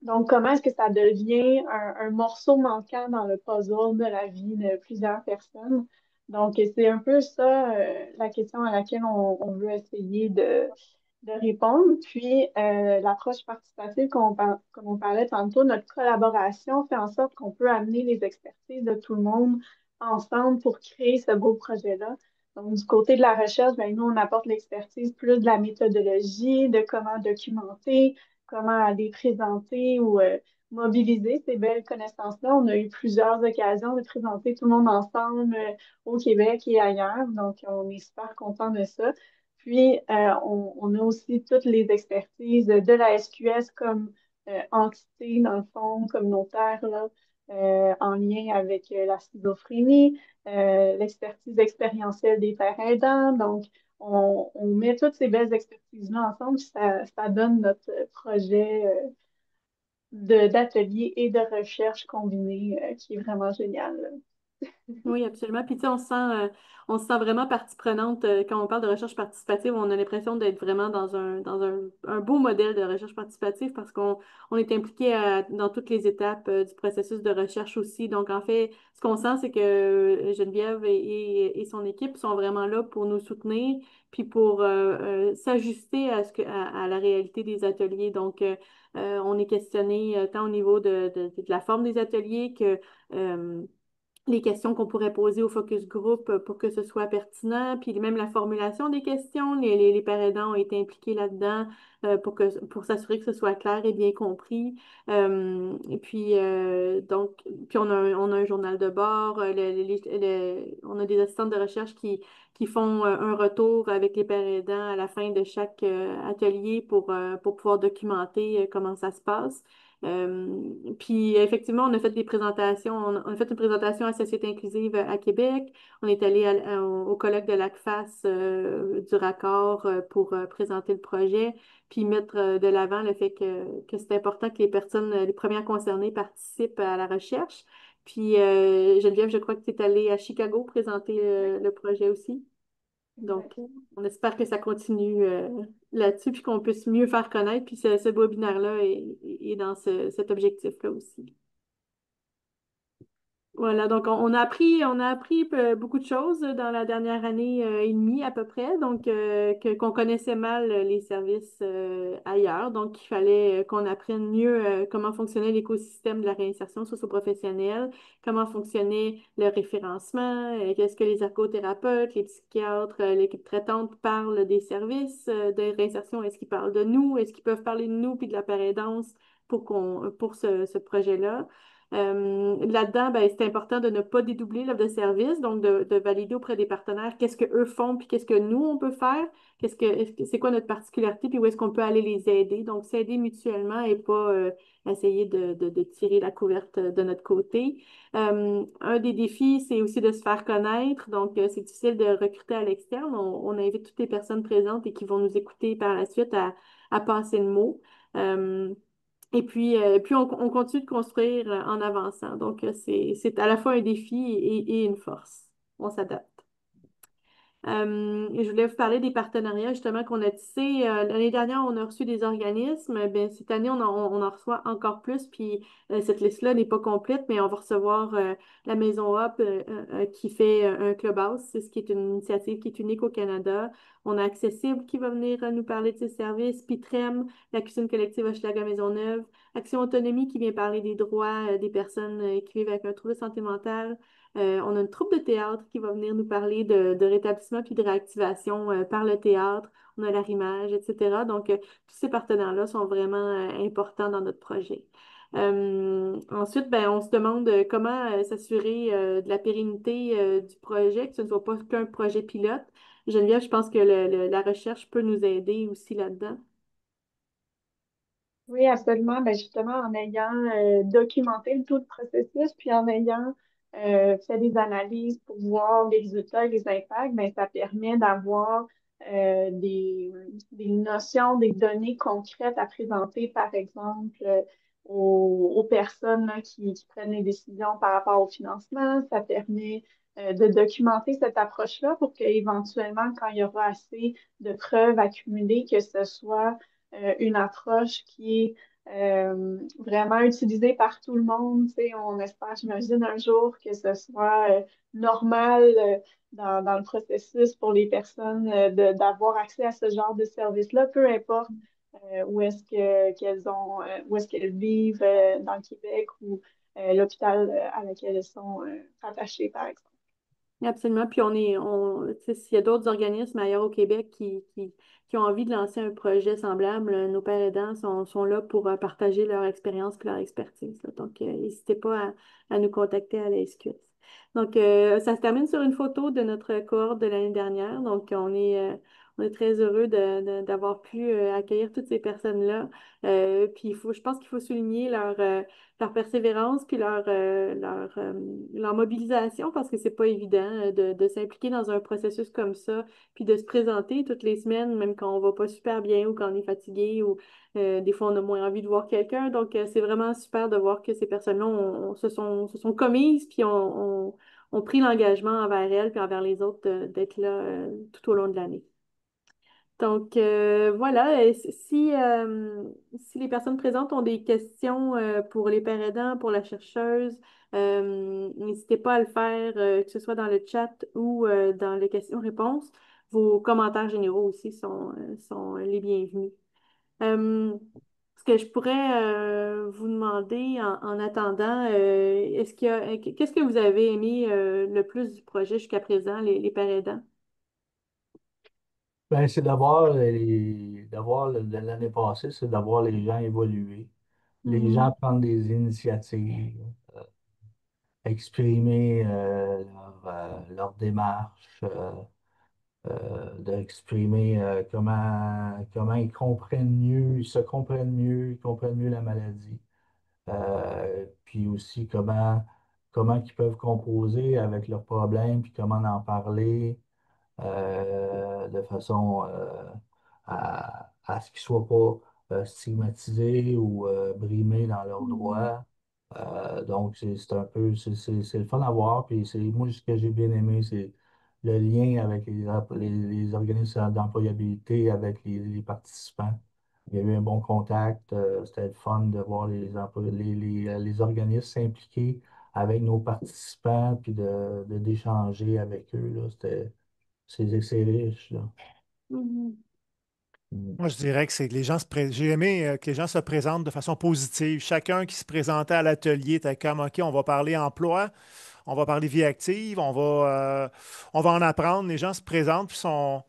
donc, comment est-ce que ça devient un morceau manquant dans le puzzle de la vie de plusieurs personnes? Donc, c'est un peu ça, la question à laquelle on veut essayer de répondre. Puis, l'approche participative, comme on parlait tantôt, notre collaboration fait en sorte qu'on peut amener les expertises de tout le monde ensemble pour créer ce beau projet-là. Donc, du côté de la recherche, ben, nous, on apporte l'expertise plus de la méthodologie, de comment documenter, comment aller présenter ou mobiliser ces belles connaissances-là. On a eu plusieurs occasions de présenter tout le monde ensemble au Québec et ailleurs, donc on est super content de ça. Puis, on a aussi toutes les expertises de la SQS comme entité, dans le fond, communautaire, là, en lien avec la schizophrénie, l'expertise expérientielle des pères aidants. Donc, on met toutes ces belles expertises-là ensemble, puis ça donne notre projet d'atelier et de recherche combiné qui est vraiment génial, là. Oui, absolument. Puis tu sais, on se sent vraiment partie prenante quand on parle de recherche participative. On a l'impression d'être vraiment un beau modèle de recherche participative parce qu'on est impliqué dans toutes les étapes du processus de recherche aussi. Donc, en fait, ce qu'on sent, c'est que Geneviève et son équipe sont vraiment là pour nous soutenir puis pour s'ajuster à la réalité des ateliers. Donc, on est questionné tant au niveau de la forme des ateliers que euh, les questions qu'on pourrait poser au focus group pour que ce soit pertinent, puis même la formulation des questions, les pairs aidants ont été impliqués là-dedans pour s'assurer que ce soit clair et bien compris. Et puis puis on a un journal de bord, on a des assistantes de recherche qui font un retour avec les pairs aidants à la fin de chaque atelier pour pouvoir documenter comment ça se passe. Puis effectivement, on a fait des présentations. On a fait une présentation à Société inclusive à Québec. On est allé au colloque de l'ACFAS du Raccord pour présenter le projet, puis mettre de l'avant le fait que c'est important que les personnes, les premières concernées participent à la recherche. Puis Geneviève, je crois que tu es allée à Chicago présenter le projet aussi. Donc, Exact. on espère que ça continue là-dessus, puis qu'on puisse mieux faire connaître. Puis ce webinaire-là est dans cet objectif-là aussi. Voilà, donc on a appris beaucoup de choses dans la dernière année et demie à peu près, donc qu'on connaissait mal les services ailleurs, donc il fallait qu'on apprenne mieux comment fonctionnait l'écosystème de la réinsertion socio-professionnelle, comment fonctionnait le référencement, qu'est-ce que les ergothérapeutes, les psychiatres, l'équipe traitante parlent des services de réinsertion, est-ce qu'ils parlent de nous, est-ce qu'ils peuvent parler de nous puis de la paraidance pour ce projet-là. Là-dedans, ben, c'est important de ne pas dédoubler l'offre de service, donc de valider auprès des partenaires qu'est-ce qu'eux font, puis qu'est-ce que nous, on peut faire, c'est quoi notre particularité, puis où est-ce qu'on peut aller les aider. Donc, s'aider mutuellement et pas essayer de tirer la couverte de notre côté. Un des défis, c'est aussi de se faire connaître. Donc, c'est difficile de recruter à l'externe. On invite toutes les personnes présentes et qui vont nous écouter par la suite à passer le mot. Euh, et puis on continue de construire en avançant. Donc, c'est à la fois un défi et une force. On s'adapte. Je voulais vous parler des partenariats justement qu'on a tissés. L'année dernière, on a reçu des organismes. Ben, cette année, on en reçoit encore plus. Puis cette liste-là n'est pas complète, mais on va recevoir la Maison Hop qui fait un clubhouse, c'est ce qui est une initiative qui est unique au Canada. On a Accessible qui va venir nous parler de ses services, Pitrem, la cuisine collective Hochelaga Maisonneuve, Action Autonomie qui vient parler des droits des personnes qui vivent avec un trouble de santé mentale. On a une troupe de théâtre qui va venir nous parler de rétablissement puis de réactivation par le théâtre. On a l'arrimage, etc. Donc, tous ces partenaires-là sont vraiment importants dans notre projet. Ensuite, ben, on se demande comment s'assurer de la pérennité du projet, que ce ne soit pas qu'un projet pilote. Geneviève, je pense que la recherche peut nous aider aussi là-dedans. Oui, absolument. Ben justement, en ayant documenté tout le processus, puis en ayant fait des analyses pour voir les résultats et les impacts, ben, ça permet d'avoir des notions, des données concrètes à présenter, par exemple, aux personnes là, qui prennent les décisions par rapport au financement. Ça permet de documenter cette approche-là pour qu'éventuellement, quand il y aura assez de preuves accumulées, que ce soit une approche qui est vraiment utilisée par tout le monde. Tu sais, on espère, j'imagine, un jour que ce soit normal dans le processus pour les personnes d'avoir accès à ce genre de service-là, peu importe où est-ce qu'elles vivent dans le Québec ou l'hôpital à laquelle elles sont attachées, par exemple. Absolument. Puis tu sais, s'il y a d'autres organismes ailleurs au Québec qui ont envie de lancer un projet semblable, nos pères aidants sont là pour partager leur expérience et leur expertise, là. Donc, n'hésitez pas à nous contacter à la SQS. Donc, ça se termine sur une photo de notre cohorte de l'année dernière. Donc, on est très heureux d'avoir pu accueillir toutes ces personnes-là. Puis, je pense qu'il faut souligner leur persévérance puis leur mobilisation parce que c'est pas évident de s'impliquer dans un processus comme ça puis de se présenter toutes les semaines, même quand on va pas super bien ou quand on est fatigué ou des fois on a moins envie de voir quelqu'un. Donc, c'est vraiment super de voir que ces personnes-là se sont commises puis ont pris l'engagement envers elles puis envers les autres d'être là tout au long de l'année. Donc, voilà, et si les personnes présentes ont des questions pour les pères aidants, pour la chercheuse, n'hésitez pas à le faire, que ce soit dans le chat ou dans les questions-réponses. Vos commentaires généraux aussi sont les bienvenus. Ce que je pourrais vous demander en attendant, qu'est-ce que vous avez aimé le plus du projet jusqu'à présent, les pères aidants? Ben, c'est d'avoir l'année passée, c'est d'avoir les gens évoluer, les gens Mhm. prendre des initiatives, exprimer leur démarche, d'exprimer comment ils se comprennent mieux, ils comprennent mieux la maladie. Puis aussi comment ils peuvent composer avec leurs problèmes, puis comment en parler de façon à ce qu'ils ne soient pas stigmatisés ou brimés dans leurs Mhm. droits. Donc, c'est un peu, c'est le fun à voir. Puis moi, ce que j'ai bien aimé, c'est le lien avec les organismes d'employabilité, avec les participants. Il y a eu un bon contact. C'était le fun de voir les organismes s'impliquer avec nos participants, puis d'échanger avec eux, là. C'est riche, là. Mhm. Mm. Moi, je dirais que c'est que j'ai aimé que les gens se présentent de façon positive. Chacun qui se présentait à l'atelier était comme, OK, on va parler emploi, on va parler vie active, on va en apprendre. Les gens se présentent puis sont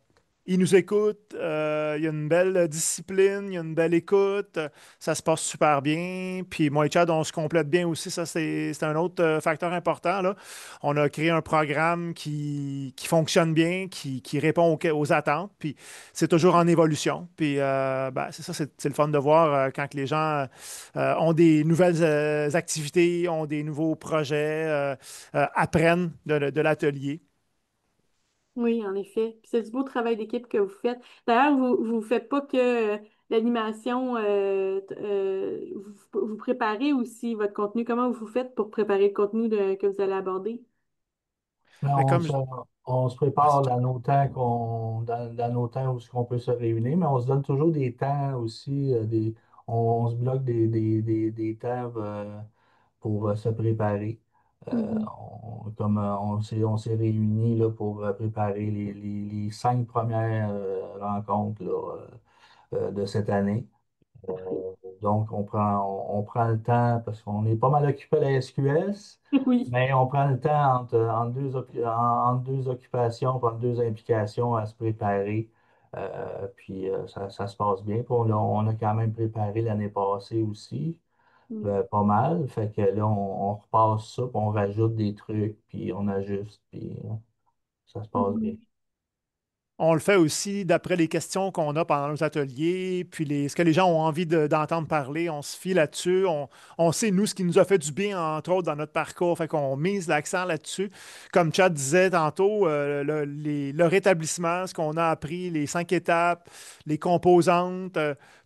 Ils nous écoutent, il y a une belle discipline, il y a une belle écoute, ça se passe super bien. Puis moi et Chad, on se complète bien aussi, ça c'est un autre facteur important, là. On a créé un programme qui fonctionne bien, qui répond aux attentes, puis c'est toujours en évolution. Puis ben, c'est ça, c'est le fun de voir quand que les gens ont des nouvelles activités, ont des nouveaux projets, apprennent de l'atelier. Oui, en effet. Puis c'est du beau travail d'équipe que vous faites. D'ailleurs, vous faites pas que l'animation, vous préparez aussi votre contenu. Comment vous faites pour préparer le contenu que vous allez aborder? Mais Mais comme je- on se Ah, prépare dans nos temps dans nos temps où on peut se réunir, mais on se donne toujours des temps aussi, on se bloque des temps pour se préparer. Mhm. Comme on s'est réunis là, pour préparer les 5 premières rencontres là, de cette année. Donc, on prend le temps parce qu'on est pas mal occupé à la SQS, Oui. mais on prend le temps entre deux occupations, entre deux implications à se préparer. Puis ça se passe bien. Puis on a quand même préparé l'année passée aussi, Mm. pas mal. Fait que là, on repasse ça, puis on rajoute des trucs, puis on ajuste, puis ça se passe bien. Mhm. On le fait aussi d'après les questions qu'on a pendant nos ateliers, puis ce que les gens ont envie d'entendre parler. On se fie là-dessus. On sait, nous, ce qui nous a fait du bien, entre autres, dans notre parcours. Fait qu'on mise l'accent là-dessus. Comme Chad disait tantôt, le rétablissement, ce qu'on a appris, les 5 étapes, les composantes,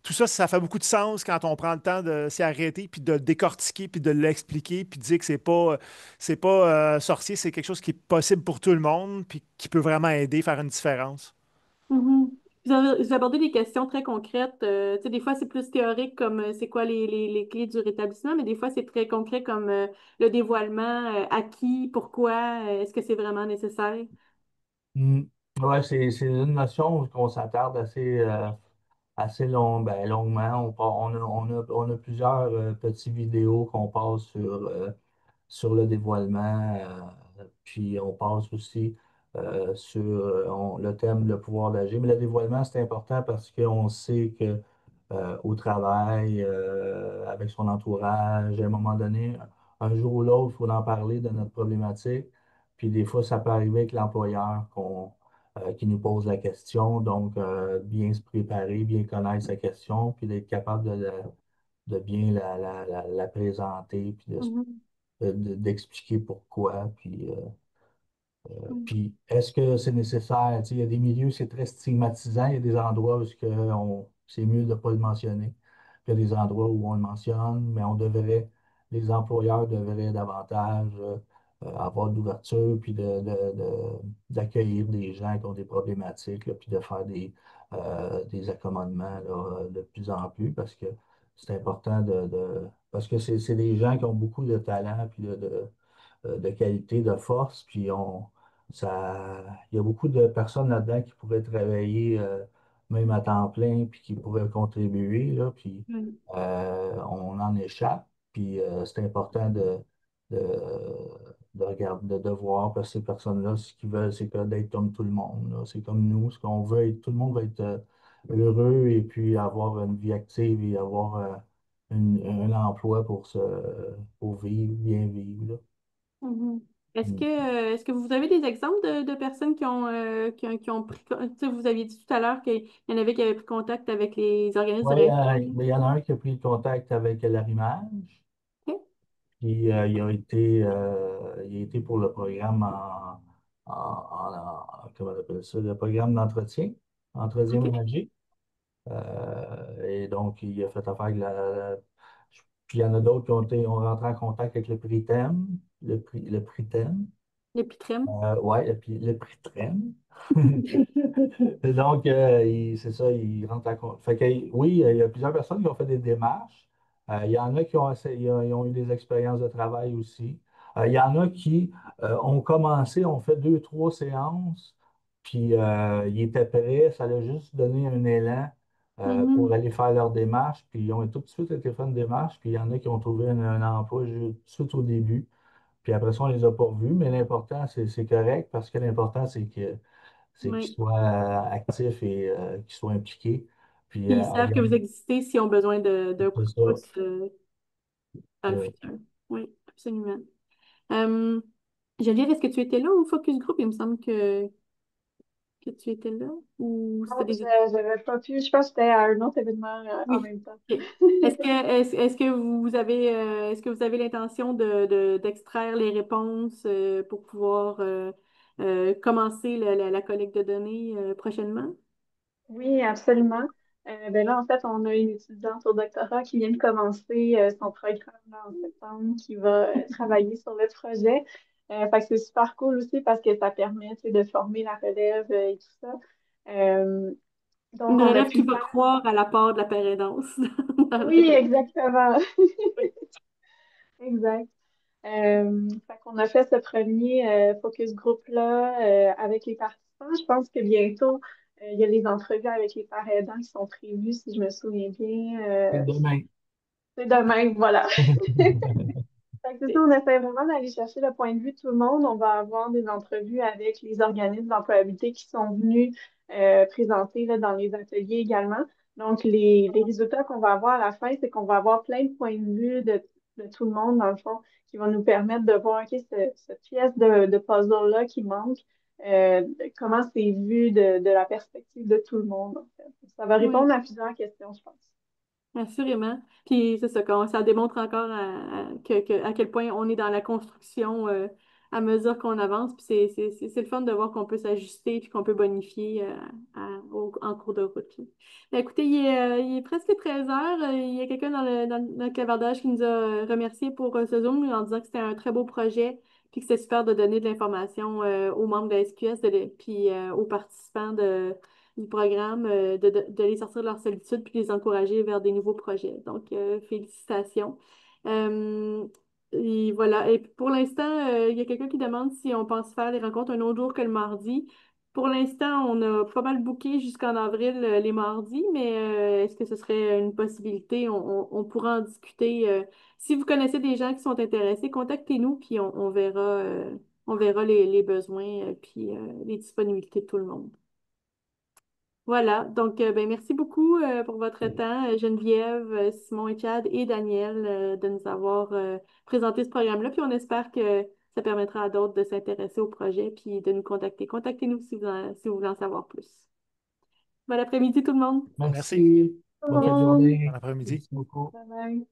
tout ça, ça fait beaucoup de sens quand on prend le temps de s'y arrêter, puis de le décortiquer, puis de l'expliquer, puis de dire que c'est pas sorcier, c'est quelque chose qui est possible pour tout le monde, puis qui peut vraiment aider, faire une différence. Mhm. Vous abordez des questions très concrètes. Tu sais, des fois, c'est plus théorique comme c'est quoi les clés du rétablissement, mais des fois, c'est très concret comme le dévoilement, à qui, pourquoi, est-ce que c'est vraiment nécessaire? Mm. Ouais, c'est une notion qu'on s'attarde assez longuement. On a plusieurs petits vidéos qu'on passe sur le dévoilement. Puis on passe aussi sur le thème le pouvoir d'agir. Mais le dévoilement, c'est important parce qu'on sait que au travail, avec son entourage, à un moment donné, un jour ou l'autre, il faut en parler de notre problématique. Puis des fois, ça peut arriver avec l'employeur qui nous pose la question. Donc, bien se préparer, bien connaître sa question, puis d'être capable de bien la présenter, puis Mhm. d'expliquer pourquoi. Mhm. Puis, est-ce que c'est nécessaire? Tu sais, il y a des milieux, c'est très stigmatisant. Il y a des endroits où c'est mieux de ne pas le mentionner. Puis, il y a des endroits où on le mentionne, mais les employeurs devraient davantage avoir d'ouverture, puis d'accueillir des gens qui ont des problématiques, là, puis de faire des accommodements là, de plus en plus, parce que c'est important parce que c'est des gens qui ont beaucoup de talent, puis de qualité, de force. Il y a beaucoup de personnes là-dedans qui pourraient travailler même à temps plein, puis qui pourraient contribuer, là, puis Oui. on en échappe. Puis c'est important de, de regarder, de voir, parce que ces personnes-là, ce qu'ils veulent, c'est que d'être comme tout le monde, là. C'est comme nous, ce qu'on veut être, tout le monde va être heureux et puis avoir une vie active et avoir un emploi pour vivre, bien vivre, là. Mhm. Est-ce que, Mm. est-ce que vous avez des exemples de personnes qui ont pris, tu sais, vous aviez dit tout à l'heure qu'il y en avait qui avaient pris contact avec les organismes Oui, de réforme. mais il y en a un qui a pris contact avec l'Arrimage, OK? puis il a été pour le programme comment on appelle ça, le programme d'entretien, entretien OK. ménager. Et donc, il a fait affaire avec puis il y en a d'autres ont rentré en contact avec le prix thème, le prix thème. L'épitrème. Ouais, et puis le prix thème. Et donc, c'est ça, il rentre à compte. Fait que, oui, il y a plusieurs personnes qui ont fait des démarches. Il y en a qui ils ont eu des expériences de travail aussi. Il y en a qui ont commencé, ont fait 2, 3 séances, puis ils étaient prêts. Ça leur a juste donné un élan pour Mhm. aller faire leur démarche. Puis ils ont tout de suite été faire une démarche. Puis il y en a qui ont trouvé un emploi tout de suite au début. Puis après ça, on les a pas revus. Mais l'important, c'est correct parce que l'important, c'est qu'ils Oui. soient actifs et qu'ils soient impliqués. Puis, Puis ils savent que vous existez s'ils ont besoin d'un coup c'est de ça. pouce dans le Euh, futur. Oui, absolument. Euh, Geneviève, est-ce que tu étais là au Focus Group? Il me semble que tu étais là. Ou Non, c'était des... j'avais pas pu. Je pense que j'étais à un autre événement en Oui. même temps. OK. Est-ce que est-ce que vous avez l'intention d'extraire les réponses pour pouvoir commencer la collecte de données prochainement? Oui, absolument. Ben là, en fait, on a une étudiante au doctorat qui vient de commencer son programme là, en septembre, qui va travailler sur le projet. Fait que c'est super cool aussi parce que ça permet, tu sais, de former la relève et tout ça. Euh, donc, Une on a relève pu qui le va faire. croire à l'apport de la paire-aidance dans la Oui, collecte. exactement. Oui. Exact. Fait qu'on a fait ce premier focus group-là avec les participants. Je pense que bientôt, il y a les entrevues avec les parents aidants qui sont prévues, si je me souviens bien. c'est demain. C'est demain, voilà. Fait que c'est ça, on essaie vraiment d'aller chercher le point de vue de tout le monde. On va avoir des entrevues avec les organismes d'employabilité qui sont venus présenter là, dans les ateliers également. Donc, les résultats qu'on va avoir à la fin, c'est qu'on va avoir plein de points de vue de tout le monde, dans le fond, qui vont nous permettre de voir, OK, cette pièce de puzzle-là qui manque, comment c'est vu de la perspective de tout le monde, en fait. Ça va Oui. répondre à plusieurs questions, je pense. Assurément. Puis c'est ça, ça démontre encore à quel point on est dans la construction à mesure qu'on avance. Puis c'est le fun de voir qu'on peut s'ajuster puis qu'on peut bonifier en cours de route, là. Ben, écoutez, il est presque 13 heures. Il y a quelqu'un dans le clavardage qui nous a remercié pour ce Zoom en disant que c'était un très beau projet puis que c'était super de donner de l'information aux membres de la SQS puis aux participants du programme, de les sortir de leur solitude puis de les encourager vers des nouveaux projets. Donc, félicitations. Euh, et voilà. Et pour l'instant, il y a quelqu'un qui demande si on pense faire les rencontres un autre jour que le mardi. Pour l'instant, on a pas mal booké jusqu'en avril les mardis, mais est-ce que ce serait une possibilité? On pourra en discuter. Si vous connaissez des gens qui sont intéressés, contactez-nous, puis on verra les besoins puis les disponibilités de tout le monde. Voilà, donc ben, merci beaucoup pour votre temps, Geneviève, Simon et Chad et Daniel, de nous avoir présenté ce programme-là. Puis on espère que ça permettra à d'autres de s'intéresser au projet puis de nous contacter. Contactez-nous si vous voulez en savoir plus. Bon après-midi tout le monde. Merci. Merci. Tout le Bonne fin de monde, journée. Bon après-midi. Merci beaucoup. bye bye.